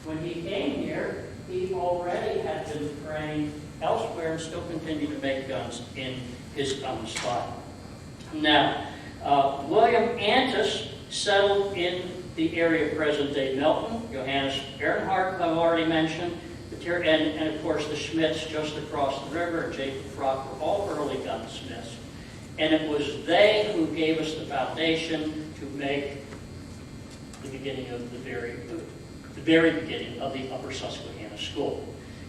when he came here, he already had been trained elsewhere and still continued to make guns in his own style. Now, William Antis settled in the area of present-day Milton. Johannes Earnhardt, I've already mentioned. And of course, the Schmidts just across the river, and Jacob Frock, were all early gunsmiths. And it was they who gave us the foundation to make the beginning of the very beginning of the Upper Susquehanna School.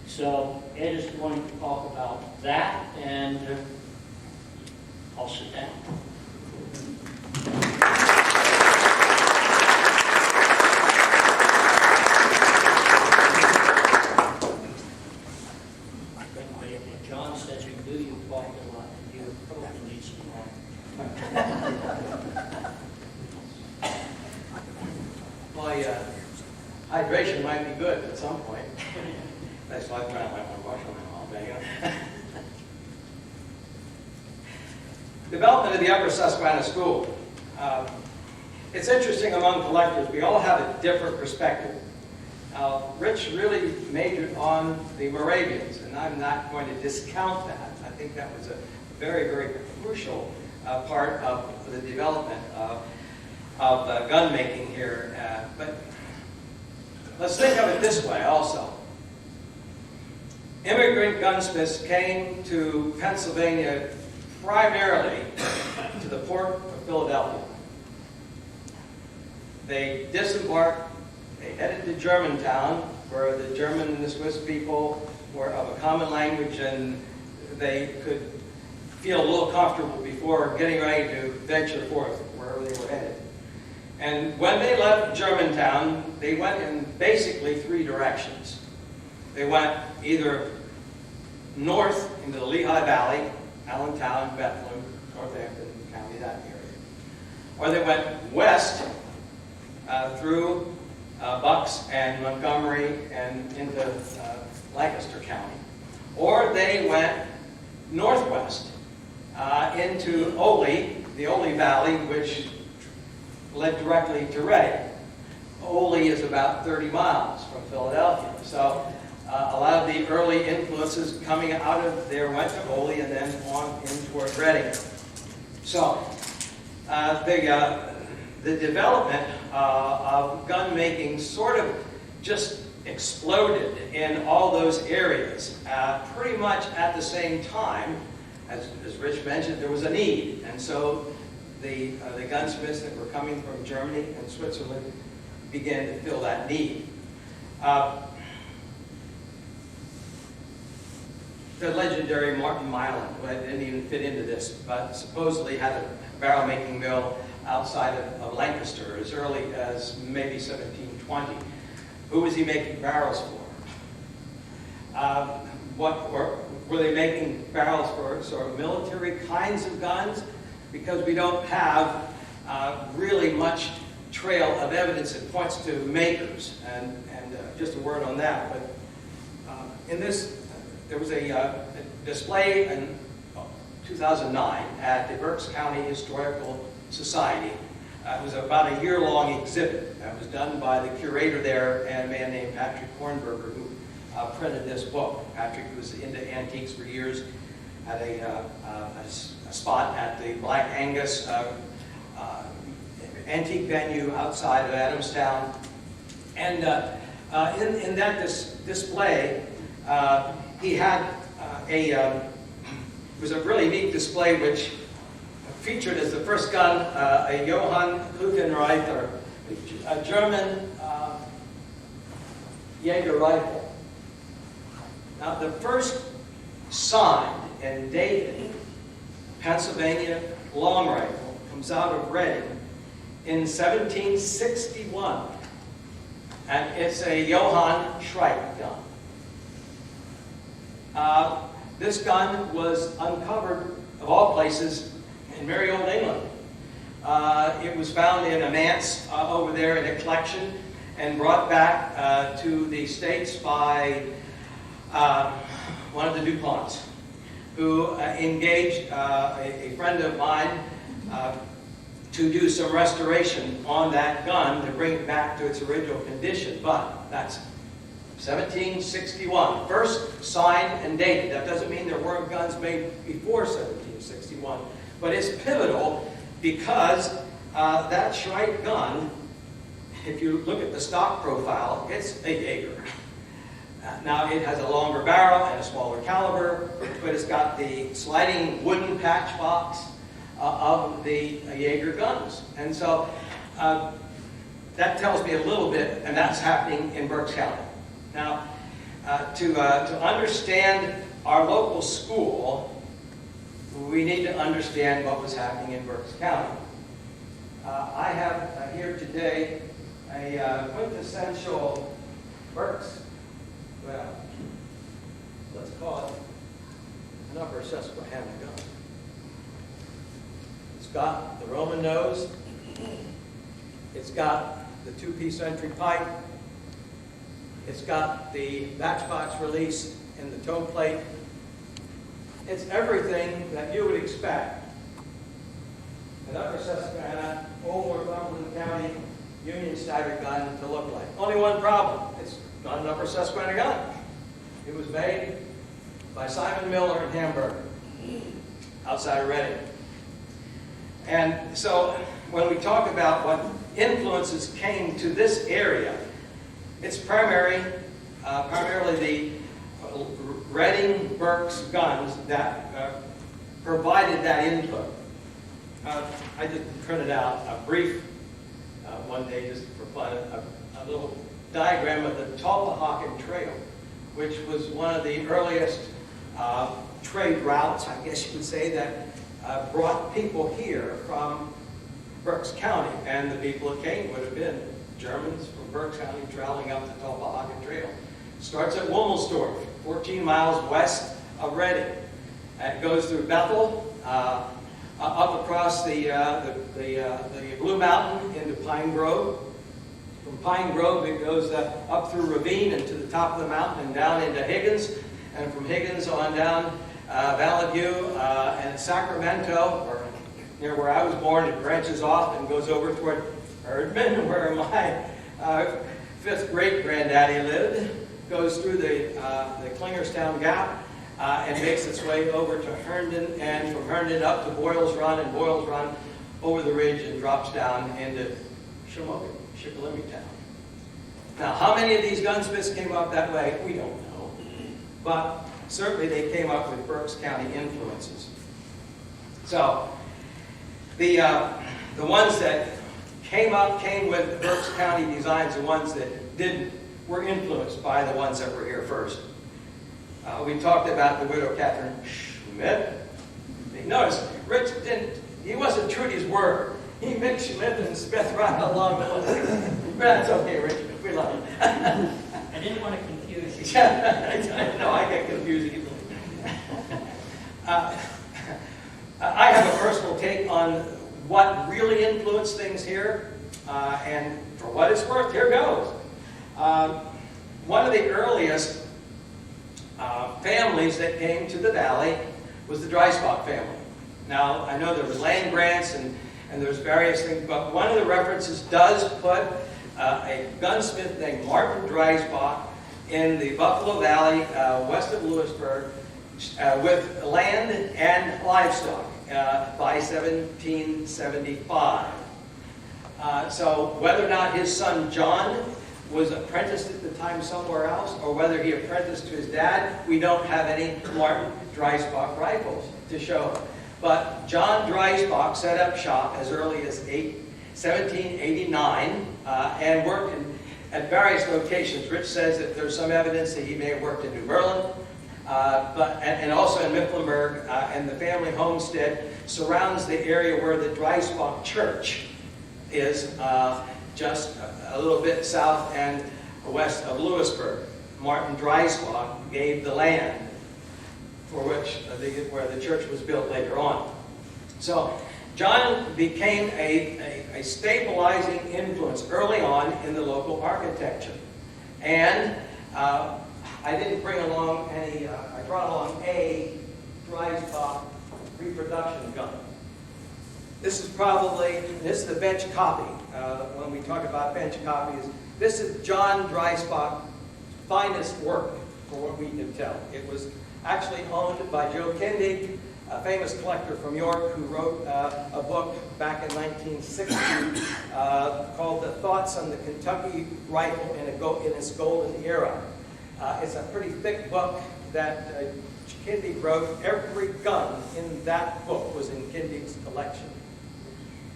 So Ed is going to talk about that, and I'll sit down. John says you do, you talk a lot, and you probably need some more. My hydration might be good at some point. That's why I might want to wash them all day. Development of the Upper Susquehanna School. It's interesting among collectors. We all have a different perspective. Rich really majored on the Moravians, and I'm not going to discount that. I think that was a very, very crucial part of the development of gun making here. But let's think of it this way also. Immigrant gunsmiths came to Pennsylvania primarily to the port of Philadelphia. They disembarked, they headed to Germantown, where the German and the Swiss people were of a common language and they could feel a little comfortable before getting ready to venture forth wherever they were headed. And when they left Germantown, they went in basically 3 directions. They went either north into the Lehigh Valley, Allentown, Bethlehem, Northampton County, that area. Or they went west through Bucks and Montgomery and into Lancaster County. Or they went northwest into Ole, the Ole Valley, which led directly to Reading. Ole is about 30 miles from Philadelphia. So a lot of the early influences coming out of there went to Ole and then on in toward Reading. So the development of gun making sort of just exploded in all those areas. Pretty much at the same time, as Rich mentioned, there was a need. And so the gunsmiths that were coming from Germany and Switzerland began to fill that need. The legendary Martin Milan, who didn't even fit into this, but supposedly had a barrel-making mill outside of Lancaster as early as maybe 1720. Who was he making barrels for? Were they making barrels for sort of military kinds of guns? Because we don't have really much trail of evidence that points to makers. And just a word on that. But in this, there was a display in 2009 at the Berks County Historical Society. It was about a year-long exhibit that was done by the curator there and a man named Patrick Kornberger, who printed this book. Patrick was into antiques for years, had a spot at the Black Angus antique venue outside of Adamstown. And in that display, he had it was a really neat display which featured as the first gun a Johann Kuchenreiter, a German Jaeger rifle. Now, the first signed and dated Pennsylvania long rifle comes out of Reading in 1761, and it's a Johann Shrike gun. This gun was uncovered, of all places, in merry old England. It was found in a manse over there in a collection and brought back to the States by one of the DuPonts, who engaged a friend of mine to do some restoration on that gun to bring it back to its original condition. But that's 1761, first signed and dated. That doesn't mean there weren't guns made before 1761, but it's pivotal because that Shrike gun, if you look at the stock profile, it's a Jaeger. Now, it has a longer barrel and a smaller caliber, but it's got the sliding wooden patch box of the Jaeger guns. And so that tells me a little bit, and that's happening in Berks County. Now, to understand our local school, we need to understand what was happening in Berks County. I have here today a quintessential Berks, well, let's call it an upper Susquehanna gun. It's got the Roman nose, it's got the 2-piece entry pipe, it's got the matchbox release in the toe plate. It's everything that you would expect an upper Susquehanna, old Northumberland County Union stagger gun to look like. Only one problem: it's not an upper Susquehanna gun. It was made by Simon Miller in Hamburg, outside of Reading. And so when we talk about what influences came to this area, it's primarily the Reading Berks guns that provided that input. I just printed out a brief, one day just for fun, a little diagram of the Tulpehocken Trail, which was one of the earliest trade routes, I guess you could say, that brought people here from Berks County, and the people that came would have been Germans from Berks County traveling up the Tulpehocken Trail. Starts at Womelsdorf, 14 miles west of Reading. It goes through Bethel, up across the Blue Mountain into Pine Grove. From Pine Grove, it goes up through Ravine and to the top of the mountain and down into Higgins. And from Higgins on down Valley View and Sacramento, or near where I was born, it branches off and goes over toward Erdman, where my fifth great-granddaddy lived. Goes through the Klingerstown Gap and makes its way over to Herndon, and from Herndon up to Boyles Run, and Boyles Run over the ridge and drops down into Shikellamy Town. Now, how many of these gunsmiths came up that way? We don't know. But certainly they came up with Berks County influences. So, the ones that came with Berks County designs. The ones that didn't were influenced by the ones that were here first. We talked about the widow Catherine Schmidt. Notice, Rich he wasn't true to his word. He mixed Schmidt and Smith right along the way. But that's okay, Rich. We love you. I didn't want to confuse you. No, I get confused easily. I have a personal take on what really influenced things here, and for what it's worth, here goes. One of the earliest families that came to the valley was the Dreisbach family. Now, I know there was land grants and there's various things, but one of the references does put a gunsmith named Martin Dreisbach in the Buffalo Valley, west of Lewisburg, with land and livestock by 1775. So whether or not his son John was apprenticed at the time somewhere else, or whether he apprenticed to his dad, we don't have any Martin Dreisbach rifles to show. But John Dreisbach set up shop as early as 1789 and worked at various locations. Rich says that there's some evidence that he may have worked in New Berlin, and also in Mifflinburg, and the family homestead surrounds the area where the Dreisbach Church is, just a little bit south and west of Lewisburg. Martin Dreisbach gave the land for which where the church was built later on. So John became a stabilizing influence early on in the local architecture. And I didn't bring along any, I brought along a Dreisbach reproduction gun. This is the bench copy. When we talk about bench copies, this is John Dreisbach's finest work, for what we can tell. It was actually owned by Joe Kindig, a famous collector from York, who wrote a book back in 1960 called The Thoughts on the Kentucky Rifle in its Golden Era. It's a pretty thick book that Kindig wrote. Every gun in that book was in Kindig's collection.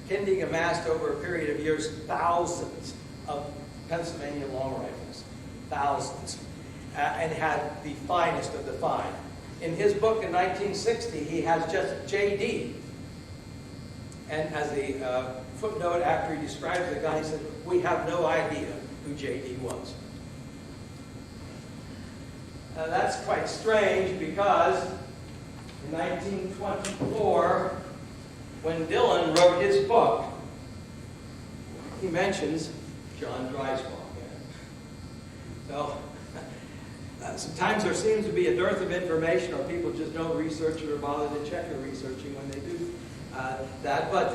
Kindig amassed over a period of years thousands of Pennsylvania long rifles. Thousands. And had the finest of the fine. In his book in 1960, he has just J.D. And as the footnote after he describes the gun, he said, "We have no idea who J.D. was." That's quite strange because in 1924, when Dillon wrote his book, he mentions John Dreisbach. So sometimes there seems to be a dearth of information, or people just don't research it or bother to check their researching when they do that. But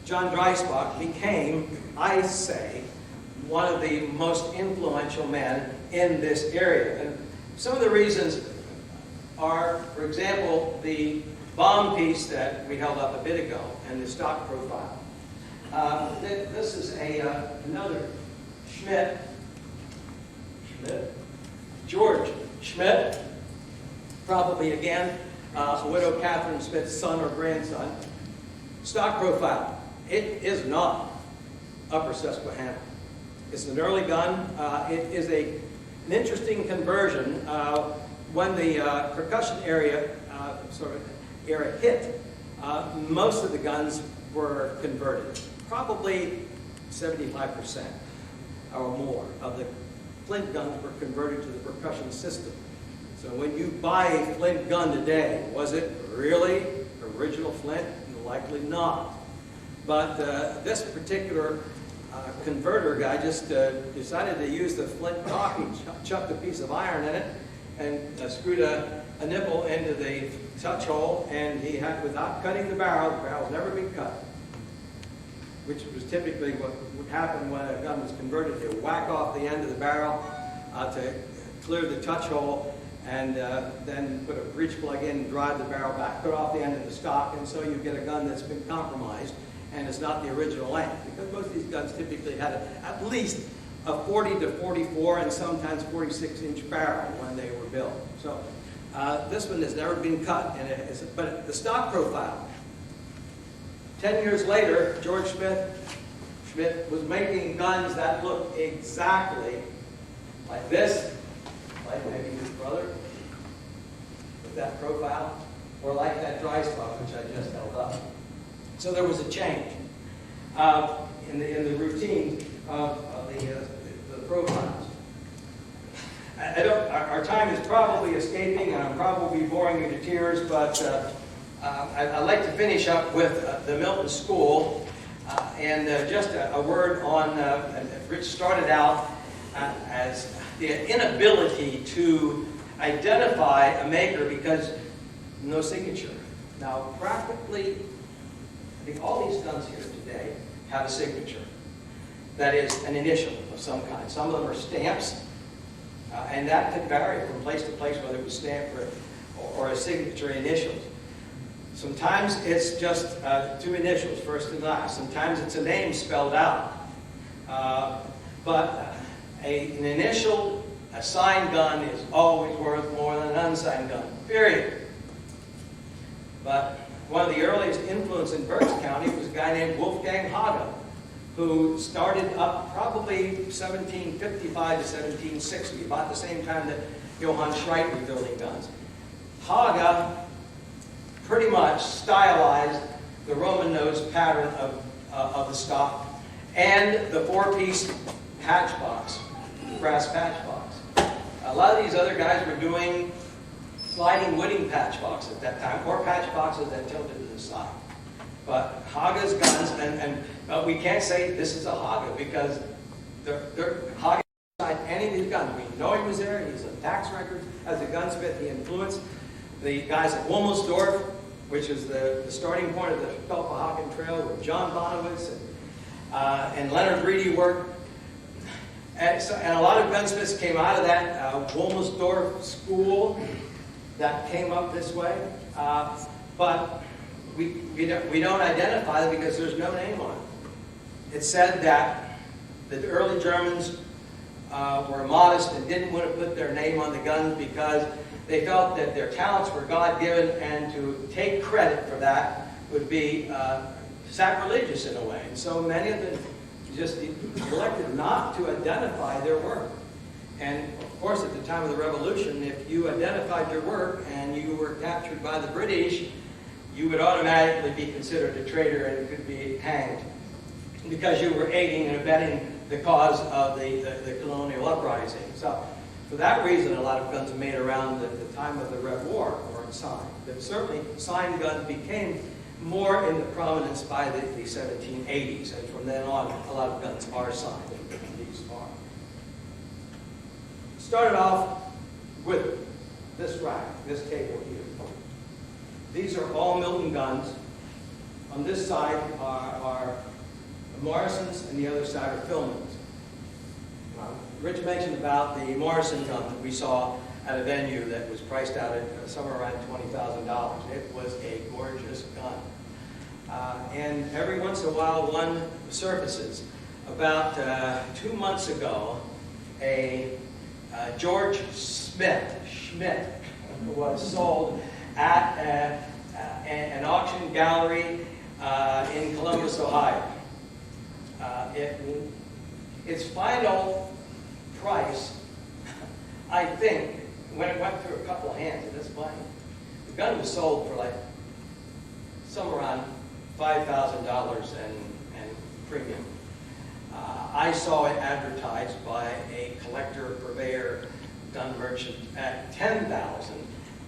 John Dreisbach became, I say, one of the most influential men in this area. And some of the reasons are, for example, the bomb piece that we held up a bit ago and the stock profile. This is another Schmidt. George Schmidt, probably again widow Catherine Smith's son or grandson. Stock profile. It is not Upper Susquehanna. It's an early gun. It is an interesting conversion. When the percussion area hit, most of the guns were converted. Probably 75% or more of the flint guns were converted to the percussion system. So when you buy a flint gun today, was it really original flint? Likely not. But this particular converter guy just decided to use the flint cock. He chucked a piece of iron in it and screwed a nipple into the touch hole, and he had, without cutting the barrel's never been cut, which was typically what would happen when a gun was converted. They would whack off the end of the barrel to clear the touch hole, and then put a breech plug in and drive the barrel back, cut off the end of the stock, and so you get a gun that's been compromised and it's not the original length, because most of these guns typically had at least a 40 to 44 and sometimes 46-inch barrel when they were built. So this one has never been cut, but the stock profile. 10 years later, George Schmidt was making guns that look exactly like this, like maybe his brother with that profile, or like that dry stock which I just held up. So there was a change in the routine of the profiles. Our time is probably escaping, and I'm probably boring you to tears, but I'd like to finish up with the Milton School, and just a word on, Rich started out as the inability to identify a maker because no signature. Now, practically, I think all these guns here today have a signature. That is an initial of some kind. Some of them are stamps, and that could vary from place to place, whether it was stamp or a signature initials. Sometimes it's just two initials, first and last. Sometimes it's a name spelled out. But an initial, a signed gun is always worth more than an unsigned gun, period. But one of the earliest influence in Berks County was a guy named Wolfgang Haga, who started up probably 1755 to 1760, about the same time that Johann Schreit was building guns. Haga pretty much stylized the Roman nose pattern of the stock and the four-piece patch box, brass patch box. A lot of these other guys were doing sliding wooden patch boxes at that time, or patch boxes that tilted to the side. But Haga's guns, and we can't say this is a Haga because Haga didn't sign any of these guns. We know he was there. He's on tax records as a gunsmith. He influenced the guys at Wilmersdorf, which is the starting point of the Stolpahaken Trail, where John Bonowitz and Leonard Reedy worked. And a lot of gunsmiths came out of that Wilmersdorf school that came up this way. But we don't identify them because there's no name on it. It's said that the early Germans were modest and didn't want to put their name on the guns because they felt that their talents were God-given, and to take credit for that would be sacrilegious in a way. And so many of them just elected not to identify their work. And of course, at the time of the Revolution, if you identified your work and you were captured by the British, you would automatically be considered a traitor and could be hanged because you were aiding and abetting the cause of the colonial uprising. So for that reason, a lot of guns made around the time of the Red War weren't signed. But certainly, signed guns became more into prominence by the 1780s, and from then on, a lot of guns are signed. These are. Started off with this rack, this table here. These are all Milton guns. On this side are Morrison's, and the other side are Philman's. Rich mentioned about the Morrison gun that we saw at a venue that was priced out at somewhere around $20,000. It was a gorgeous gun. And every once in a while, one surfaces. About 2 months ago, a George Schmidt was sold at an auction gallery in Columbus, Ohio. Its final price, I think, when it went through a couple of hands, and it's funny, the gun was sold for like somewhere around $5,000 and premium. I saw it advertised by a collector, purveyor, gun merchant at $10,000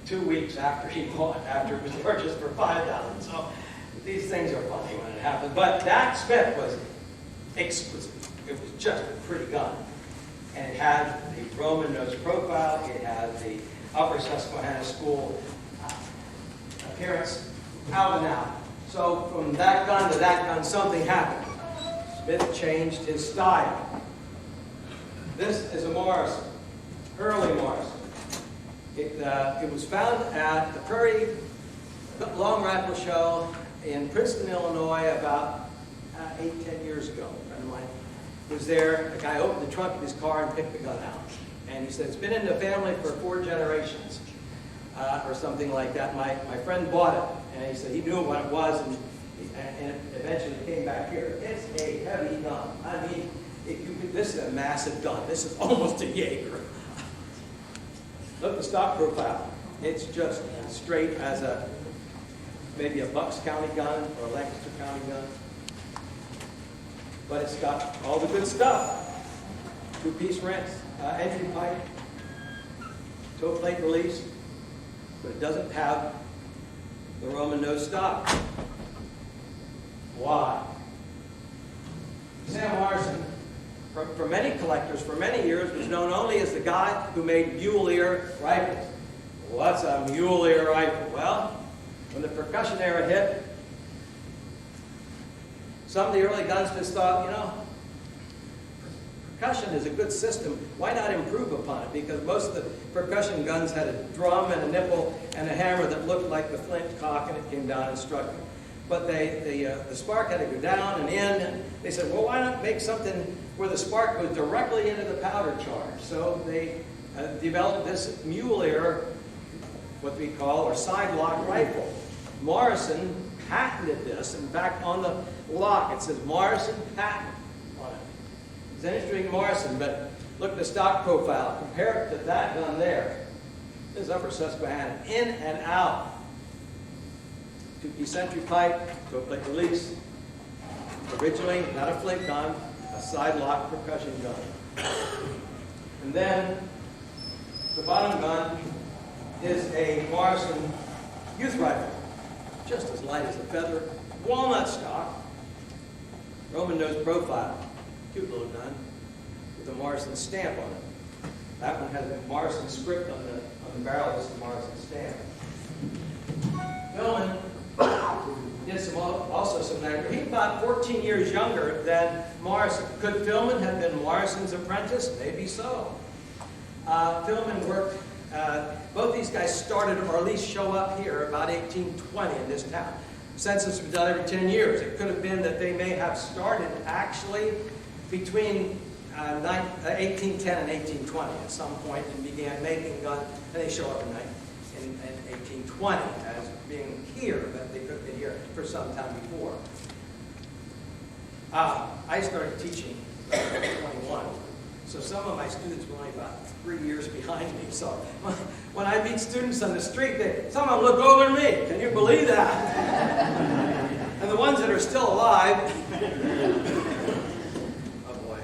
2 weeks after it was purchased for $5,000. So these things are funny when it happens. But that Smith was exquisite. It was just a pretty gun. And it had the Roman nose profile. It had the upper Susquehanna school appearance, out and out. So from that gun to that gun, something happened. Smith changed his style. This is a Morrison, early Morrison. It was found at the Prairie Long Rifle Show in Princeton, Illinois, about 8-10 years ago. A friend of mine was there. A guy opened the trunk of his car and picked the gun out. And he said, it's been in the family for 4 generations, or something like that. My friend bought it, and he said he knew what it was, and it eventually came back here. It's a heavy gun. I mean, this is a massive gun. This is almost a Jaeger. Look at the stock profile. It's just straight as maybe a Bucks County gun or a Lancaster County gun. But it's got all the good stuff. 2-piece wrench, engine pipe, toe plate release, but it doesn't have the Roman nose stock. Why? Sam Morrison, for many collectors, for many years, was known only as the guy who made mule ear rifles. What's a mule ear rifle? Well, when the percussion era hit, some of the early gunsmiths thought, you know, percussion is a good system. Why not improve upon it? Because most of the percussion guns had a drum and a nipple and a hammer that looked like the flint cock, and it came down and struck it. But the spark had to go down and in. And they said, well, why not make something where the spark goes directly into the powder charge? So they developed this mule ear, what we call, or side lock rifle. Morrison patented this. In fact, on the lock it says Morrison patent on it. It's an interesting Morrison, but look at the stock profile. Compare it to that gun there. This is upper Susquehanna, in and out. 2-piece entry pipe, toe plate release. Originally, not a flint gun, a side lock percussion gun. And then the bottom gun is a Morrison youth rifle, just as light as a feather, walnut stock, Roman nose profile, cute little gun with a Morrison stamp on it. That one has a Morrison script on the barrel. This is the Morrison stamp. Milton did also some that. He's about 14 years younger than Morrison. Could Philman have been Morrison's apprentice? Maybe so. Philman worked, both these guys started, or at least show up here, about 1820 in this town. Census was done every 10 years. It could have been that they may have started actually between 1810 and 1820 at some point and began making guns, and they show up in 1820 as being here, but they could have been here for some time before. I started teaching at 21, so some of my students were only about 3 years behind me. So when I meet students on the street, some of them look older than me. Can you believe that? And the ones that are still alive, oh boy.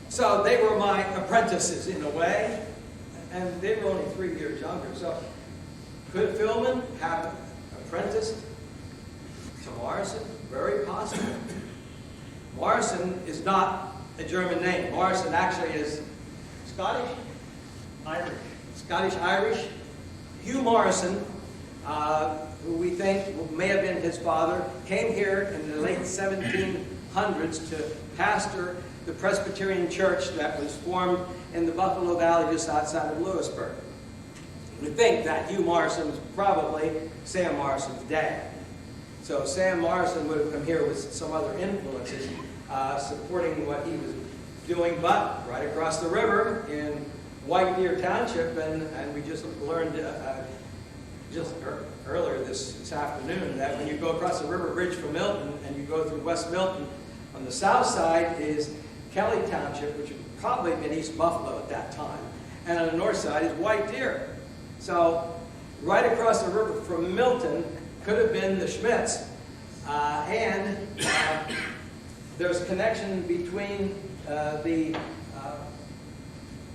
So they were my apprentices in a way, and they were only 3 years younger. So could Philman have apprenticed to Morrison? Very possible. Morrison is not a German name. Morrison actually is Scottish? Irish. Scottish-Irish. Hugh Morrison, who we think may have been his father, came here in the late 1700s to pastor the Presbyterian church that was formed in the Buffalo Valley just outside of Lewisburg. We think that Hugh Morrison was probably Sam Morrison's dad. So Sam Morrison would have come here with some other influences supporting what he was doing, but right across the river in White Deer Township, and we just learned earlier this afternoon that when you go across the river bridge from Milton and you go through West Milton, on the south side is Kelly Township, which would probably have been East Buffalo at that time, and on the north side is White Deer. So right across the river from Milton could have been the Smeltz. There's connection between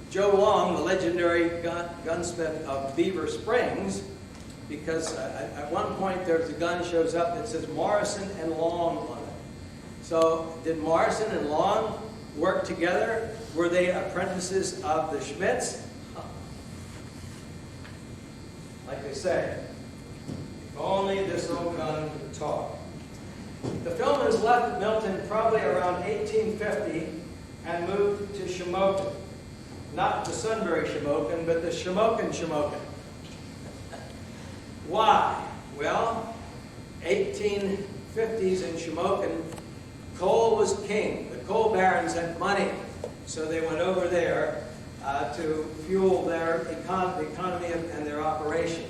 Joe Long, the legendary gunsmith of Beaver Springs, because at one point there's a gun shows up that says Morrison and Long on it. So did Morrison and Long work together? Were they apprentices of the Smeltz? Like they say, if only this old gun could talk. The Philmans left Milton probably around 1850 and moved to Shamokin. Not the Sunbury Shamokin, but the Shamokin. Why? Well, 1850s in Shamokin, coal was king. The coal barons had money, so they went over there to fuel their economy and their operation.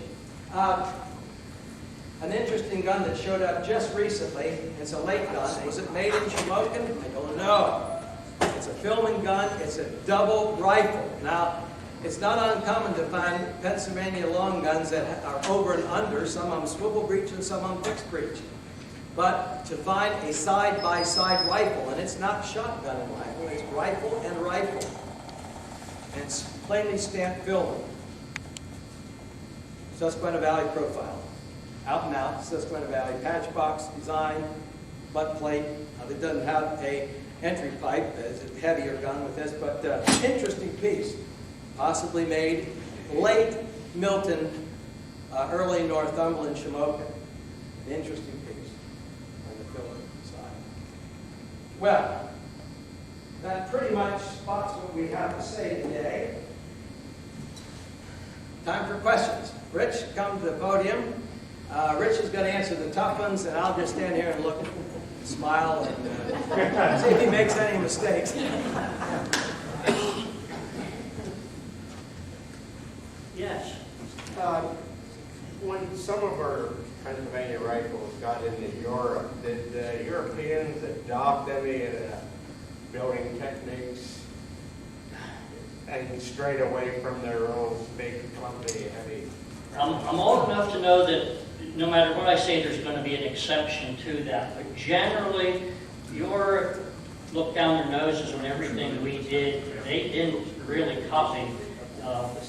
An interesting gun that showed up just recently, it's a late gun. Was it made in Shamokin? I don't know. It's a Philman gun. It's a double rifle. Now, it's not uncommon to find Pennsylvania long guns that are over and under, some of them swivel breech and some of them fixed breech. But to find a side-by-side rifle, and it's not shotgun and rifle, it's rifle and rifle. And it's plainly stamped Philman. Susquehanna Valley profile. Out and out, Susquehanna Valley, patch box design, butt plate. Now, it doesn't have a entry pipe, it's a heavier gun with this, but interesting piece. Possibly made late Milton, early Northumberland, Shamokin. An interesting piece on the Philman side. Well, that pretty much spots what we have to say today. Time for questions. Rich, come to the podium. Rich is going to answer the tough ones, and I'll just stand here and look, smile, and see if he makes any mistakes. Yes. When some of our Pennsylvania rifles got into Europe, did the Europeans adopt any of the building techniques and strayed away from their own big clumsy heavy? I'm old enough to know that no matter what I say, there's going to be an exception to that. But generally, Europe looked down their noses on everything we did. They didn't really copy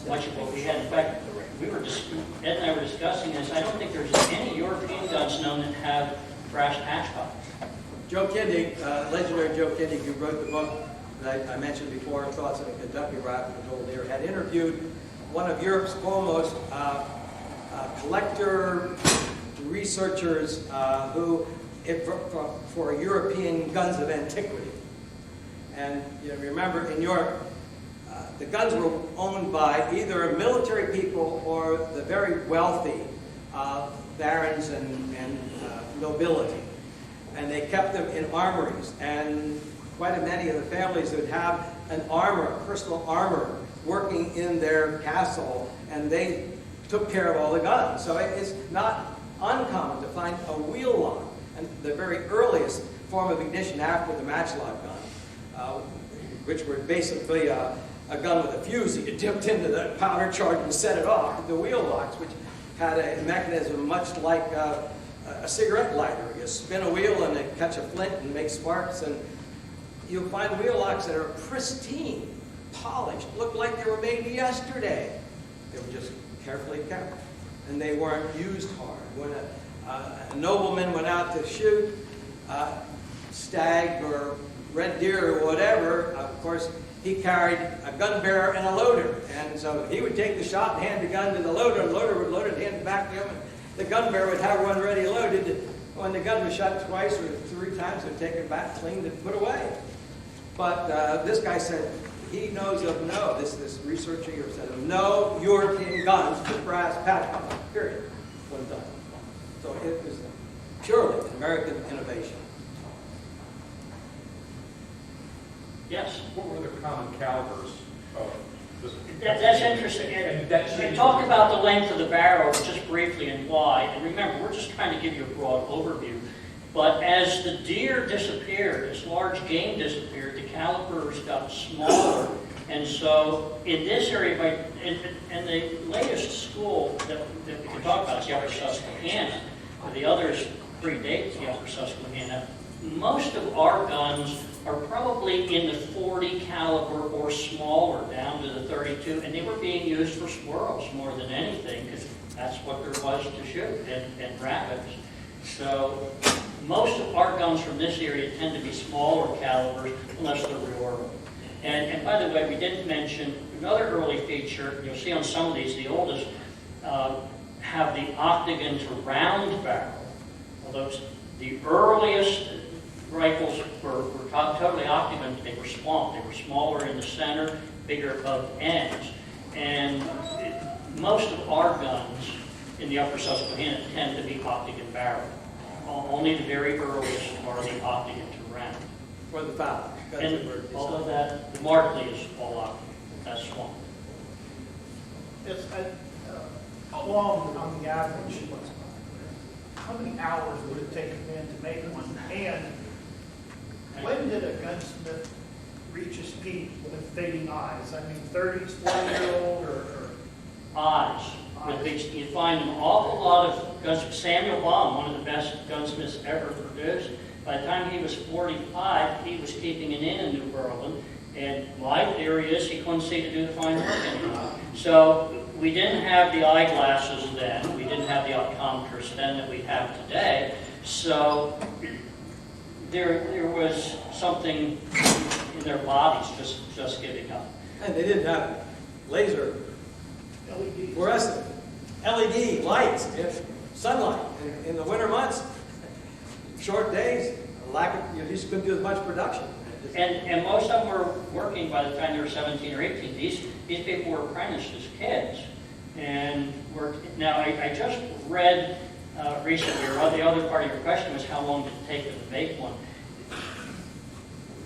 much of what we had. In fact, Ed and I were discussing this. I don't think there's any European guns known that have brass patch buttons. Joe Kindig, legendary Joe Kindig, who wrote the book that I mentioned before, Thoughts on a Kentucky Rifle with Old Deer, had interviewed one of Europe's foremost collector researchers for European guns of antiquity. And you remember in Europe, the guns were owned by either military people or the very wealthy barons and nobility. And they kept them in armories. And quite a many of the families would have an armor, personal armor, working in their castle, and they took care of all the guns. So it's not uncommon to find a wheel lock, and the very earliest form of ignition after the matchlock gun, which were basically a gun with a fuse that you dipped into the powder charge and set it off. The wheel locks, which had a mechanism much like a cigarette lighter. You spin a wheel and it catch a flint and make sparks, and you'll find wheel locks that are pristine, polished, look like they were made yesterday. They were just carefully kept, and they weren't used hard. When a nobleman went out to shoot stag or red deer or whatever, of course, he carried a gun bearer and a loader, and so he would take the shot and hand the gun to the loader would load it, hand it back to him, and the gun bearer would have one ready loaded. When the gun was shot twice or 3 times, they'd take it back, cleaned it, put away. But this guy said he knows of this researcher here said of no European guns with brass patch buttons, period, when done. So it was purely an American innovation. Yes. What were the common calibers of this? That's interesting. And talk about the length of the barrel just briefly and why. And remember, we're just trying to give you a broad overview. But as the deer disappeared, as large game disappeared, the calibers got smaller And so in this area, and the latest school that we can talk about is the Upper Susquehanna. The others predate the Upper Susquehanna. Most of our guns are probably in the 40 caliber or smaller, down to the 32, and they were being used for squirrels more than anything, because that's what there was to shoot, and rabbits. So most of our guns from this area tend to be smaller calibers, unless they're reordered. And by the way, we didn't mention another early feature. You'll see on some of these, the oldest have the octagon to round barrel. Although the earliest rifles were totally octagon, they were small. They were smaller in the center, bigger above the ends. And most of our guns in the Upper Susquehanna tend to be octagon barrel. Only the very earliest are the octagon to round. For the foul. And although that, the Martley is all octagon, that's swamp. Yes, how long on the average, how many hours would it take a man to make one? And when did a gunsmith reach his peak with fading eyes? I mean, 30s, 40-year-old, or Eyes. With these, you find an awful lot of gunsmiths. Samuel Baum, one of the best gunsmiths ever produced, by the time he was 45, he was keeping an inn in New Berlin, and my theory is he couldn't see to do the fine work anymore. So we didn't have the eyeglasses then, we didn't have the optometrists then that we have today, so there was something in their bodies just giving up. And they didn't have laser LEDs. fluorescent, LED lights, if sunlight in the winter months, short days, lack of, you just couldn't do as much production. And most of them were working by the time they were 17 or 18. These people were apprenticed as kids. And now I just read recently, or the other part of your question was how long did it take them to make one?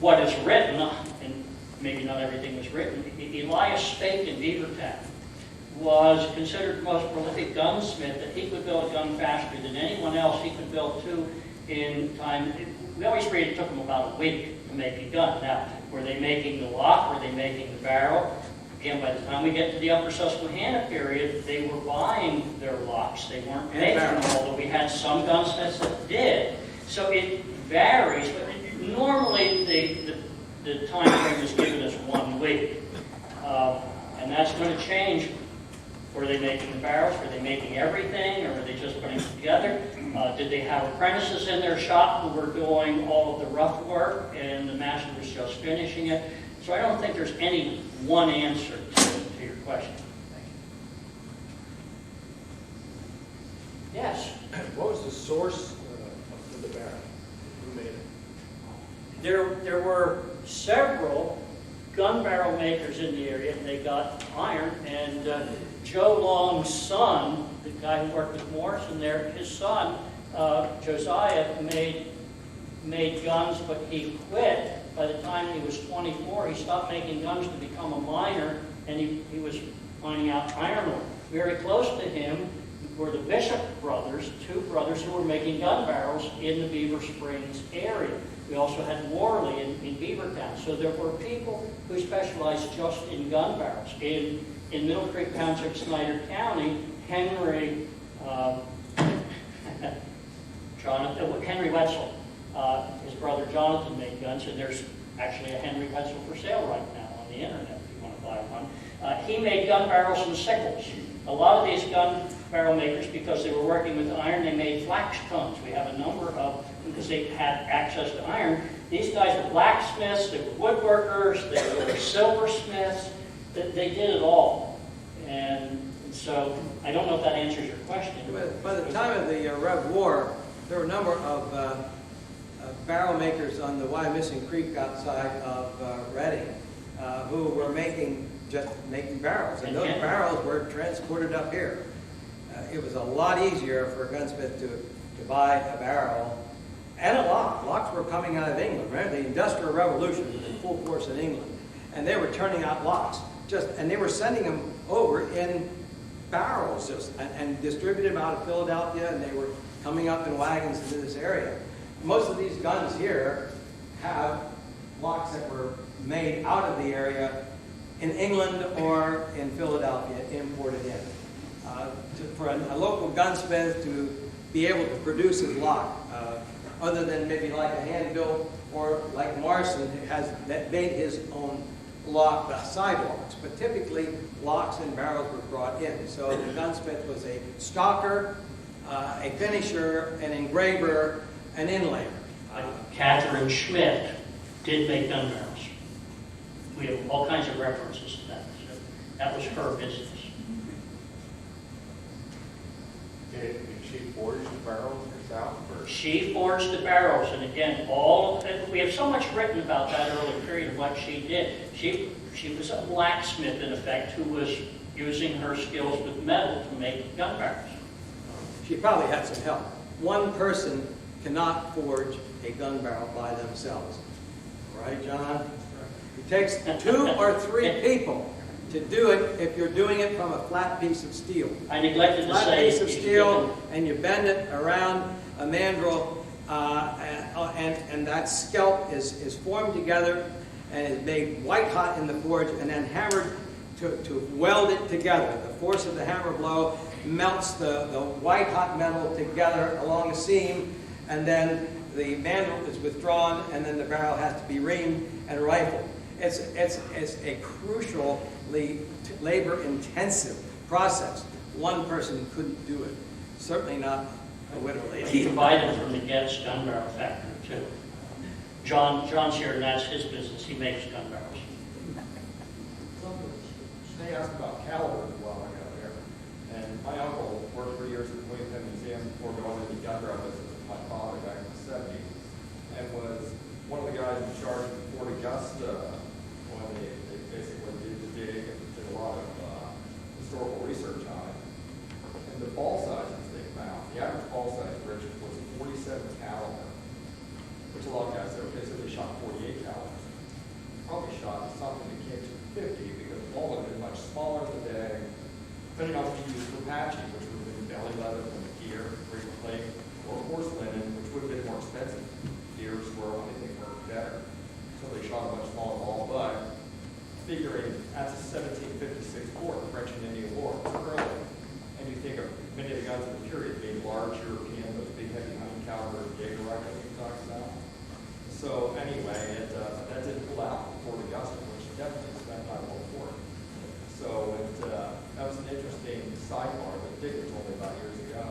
What is written, and maybe not everything was written, Elias Spake in Beavertown was considered the most prolific gunsmith, that he could build a gun faster than anyone else. He could build two in time. We always read it took them about a week to make a gun. Now, were they making the lock? Were they making the barrel? Again, by the time we get to the Upper Susquehanna period, they were buying their locks. They weren't making them, although we had some gunsmiths that did. So it varies, but normally the time frame is given as 1 week. And that's going to change. Were they making the barrels? Were they making everything? Or were they just putting it together? Did they have apprentices in their shop who were doing all of the rough work and the master was just finishing it? So I don't think there's any one answer to your question. Yes? What was the source of the barrel? Who made it? There were several gun barrel makers in the area, and they got iron. And Joe Long's son, the guy who worked with Morrison there, his son, Josiah, made guns, but he quit. By the time he was 24, he stopped making guns to become a miner, and he was mining out iron ore. Very close to him were the Bishop brothers, two brothers who were making gun barrels in the Beaver Springs area. We also had Worley in Beavertown. So there were people who specialized just in gun barrels. In Middle Creek Township, Snyder County, Henry Wetzel, his brother Jonathan made guns, and there's actually a Henry Wetzel for sale right now on the internet if you want to buy one. He made gun barrels and sickles. A lot of these gun barrel makers, because they were working with iron, they made flax cones. We have a number of, because they had access to iron. These guys were blacksmiths, they were woodworkers, they were silversmiths. They did it all. And so I don't know if that answers your question. By the time of the Rev War, there were a number of barrel makers on the Wyomissing Creek outside of Reading who were making barrels, and those barrels were transported up here. It was a lot easier for a gunsmith to buy a barrel and a lock. Locks were coming out of England. Remember, the Industrial Revolution was in full force in England, and they were turning out locks. And they were sending them over in barrels and distributed them out of Philadelphia, and they were coming up in wagons into this area. Most of these guns here have locks that were made out of the area in England or in Philadelphia imported in. For a local gunsmith to be able to produce his lock, other than maybe like a hand-built, or like Morrison that made his own sidewalks. But typically, locks and barrels were brought in. So the gunsmith was a stalker, a finisher, an engraver, an inlayer. Catherine Schmidt did make gun barrels. We have all kinds of references to that. So that was her business. Did she forge the barrels herself? Or? She forged the barrels, and again, we have so much written about that early period of what she did. She was a blacksmith, in effect, who was using her skills with metal to make gun barrels. She probably had some help. One person cannot forge a gun barrel by themselves. Right, John? It takes 2 or 3 people to do it if you're doing it from a flat piece of steel. I neglected to Flat say... piece of steel, and you bend it around a mandrel, and that scalp is formed together and is made white hot in the forge and then hammered to weld it together. The force of the hammer blow melts the white hot metal together along a seam, and then the mandrel is withdrawn, and then the barrel has to be reamed and rifled. It's a crucially labor-intensive process. One person couldn't do it. Certainly not a widow lady. You can buy them from the Getz gun barrel factory, too. John's here, and that's his business. He makes gun barrels. They asked about calibers while I got there. And my uncle worked for years at the Williamson Museum before going to the gun barrel business with my father back in the 70s. And was one of the guys in charge of Fort Augusta when they basically did the dig and did a lot of historical research on it. And the ball sizes they found, the average ball size, Richard, was 47 caliber, which a lot of guys said, okay, so they shot 48 calibers. Probably shot something that came to 50 because the ball would have been much smaller today, depending on what you used for patching, which would have been belly leather from the gear frequently, or horse linen, which would have been more expensive. Deers were anything worked better. So they shot a much smaller ball, but figuring that's a 1756 war, the French and Indian War, it's early. And you think of many of the guns of the period being large European, those big heavy 100 caliber Jaeger rifles you talked about. So anyway, that didn't pull out Fort Augusta, which definitely spent by World War. So that was an interesting sidebar that Dick told me about years ago.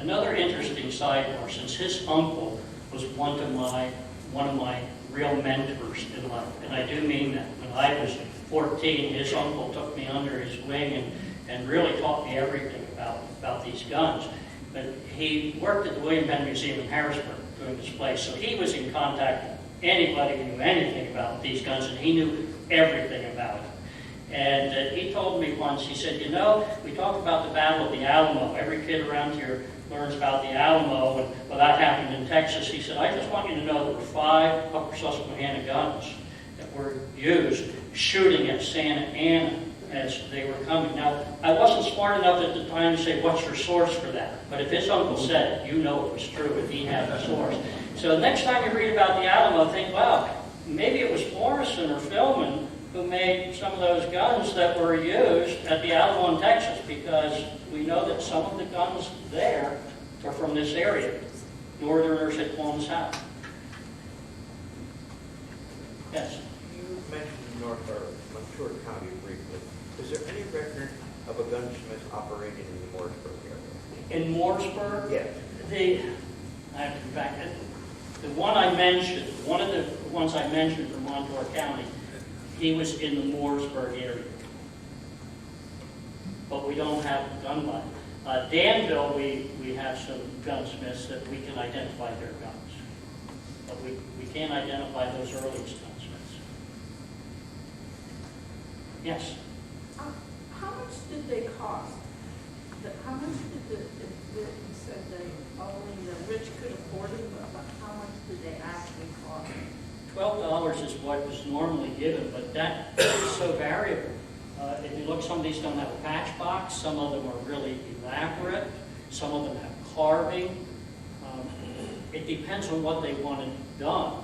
Another interesting sidebar, since his uncle was one of my real mentors in life, and I do mean that. When I was 14, his uncle took me under his wing and really taught me everything about these guns. But he worked at the William Penn Museum in Harrisburg doing displays, so he was in contact with anybody who knew anything about these guns, and he knew everything about it. And he told me once, he said, you know, we talked about the Battle of the Alamo. Every kid around here learns about the Alamo, and well, that happened in Texas. He said, I just want you to know there were 5 Upper Susquehanna guns that were used shooting at Santa Ana as they were coming. Now, I wasn't smart enough at the time to say, what's your source for that? But if his uncle said it, you know it was true if he had the source. So next time you read about the Alamo, think, wow, maybe it was Morrison or Philman who made some of those guns that were used at the Alamo in Texas, because we know that some of the guns there are from this area. Northerners had flown south. Yes? You mentioned Montour County briefly. Is there any record of a gunsmith operating in the Mooresburg area? In Mooresburg? Yes. I have to go back. The one I mentioned, one of the ones I mentioned from Montour County, he was in the Mooresburg area. But we don't have a gun line. Danville, we have some gunsmiths that we can identify their guns. But we can't identify those earliest gunsmiths. Yes? How much did they cost? How much did you said they only the rich could afford it, but how much did they actually cost? $12 is what was normally given, but that is so variable. If you look, some of these don't have a patch box. Some of them are really elaborate. Some of them have carving. It depends on what they wanted done.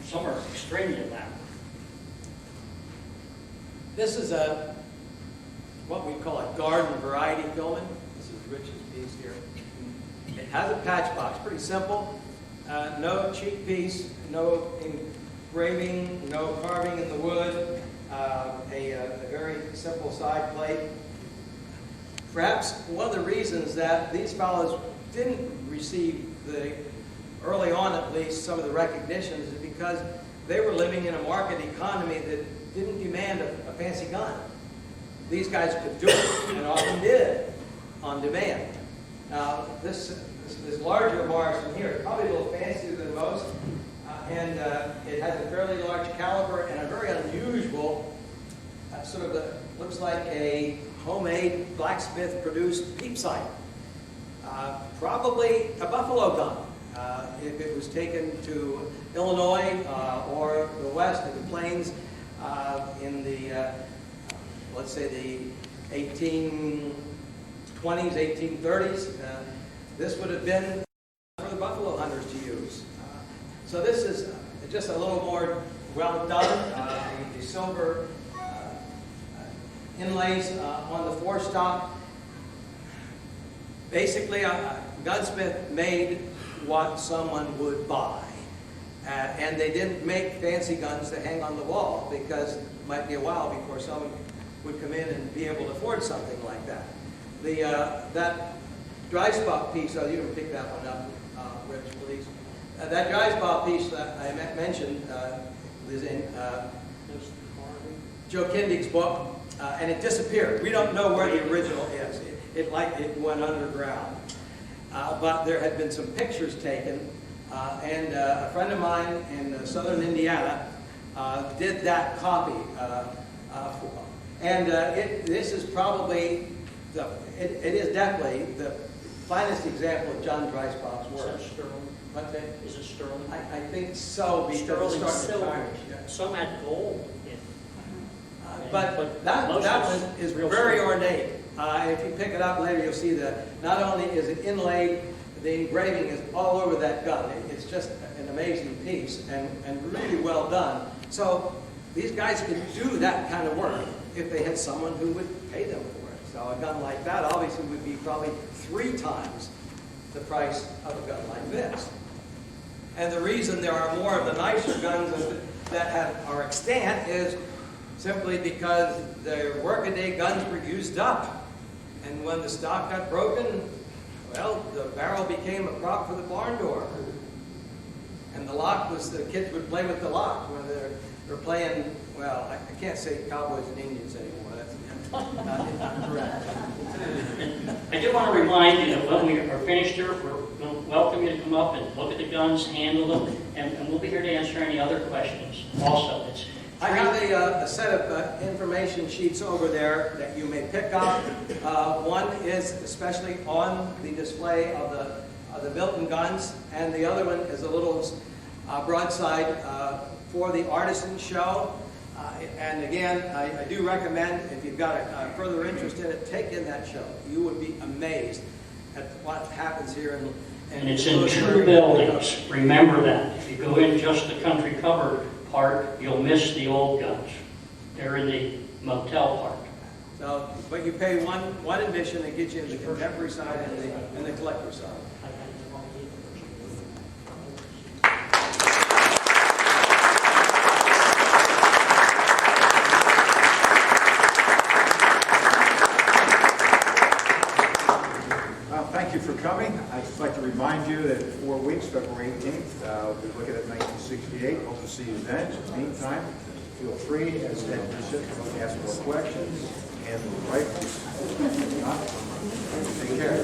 Some are extremely elaborate. This is what we call a garden variety filament. This is Rich's piece here. It has a patch box, pretty simple. No cheek piece, no engraving, no carving in the wood. A very simple side plate. Perhaps one of the reasons that these fellows didn't receive early on at least, some of the recognitions is because they were living in a market economy that didn't demand a fancy gun. These guys could do it, and often did, on demand. Now, this larger Morrison here is probably a little fancier than most, and it has a fairly large caliber and a very unusual, looks like a homemade blacksmith-produced peep sight. Probably a buffalo gun. If it was taken to Illinois or the West in the plains in the, let's say the 1820s, 1830s, this would have been for the buffalo hunters to use. So this is just a little more well done. The silver inlays on the forestock. Basically, a gunsmith made what someone would buy. And they didn't make fancy guns to hang on the wall because it might be a while before someone would come in and be able to afford something like that. That dry spot piece, you can pick that one up, Rich, please. That dry spot piece that I mentioned is in Joe Kindig's book, and it disappeared. We don't know where the original is. It went underground. But there had been some pictures taken, and a friend of mine in southern Indiana did that copy. This is probably, it is definitely the finest example of John Dreisbach's work. Is that sterling? What's that? Is it sterling? I think so, because Sterling it's starting to silver. tarnish, yeah. Some had gold in it. But that most one of is real very silver. ornate. If you pick it up later, you'll see that not only is it inlaid, the engraving is all over that gun. It's just an amazing piece and really well done. So these guys could do that kind of work if they had someone who would pay them for it. So a gun like that obviously would be probably 3 times the price of a gun like this. And the reason there are more of the nicer guns that are extant is simply because the workaday guns were used up. And when the stock got broken, well, the barrel became a prop for the barn door. And the lock was, the kids would play with the lock when they're playing, well, I can't say cowboys and Indians anymore. That's not correct. I do want to remind you that when we are finished here, we'll welcome you to come up and look at the guns, handle them, and we'll be here to answer any other questions. Also, I have a set of information sheets over there that you may pick up. One is especially on the display of the Milton guns, and the other one is a little broadside for the artisan show. And again, I do recommend, if you've got a further interest in it, take in that show. You would be amazed at what happens here. and it's in 2 buildings. Remember that. If you go in just the country cover part, you'll miss the old guns. They're in the motel part. So, but you pay one admission and get you in the contemporary side and the collector side. Thank you for coming. I'd just like to remind you that in 4 weeks, February 18th, we'll be looking at 1968. Hope to see you then. In the meantime, feel free, as Ed said, to ask more questions and the rifles. Take care.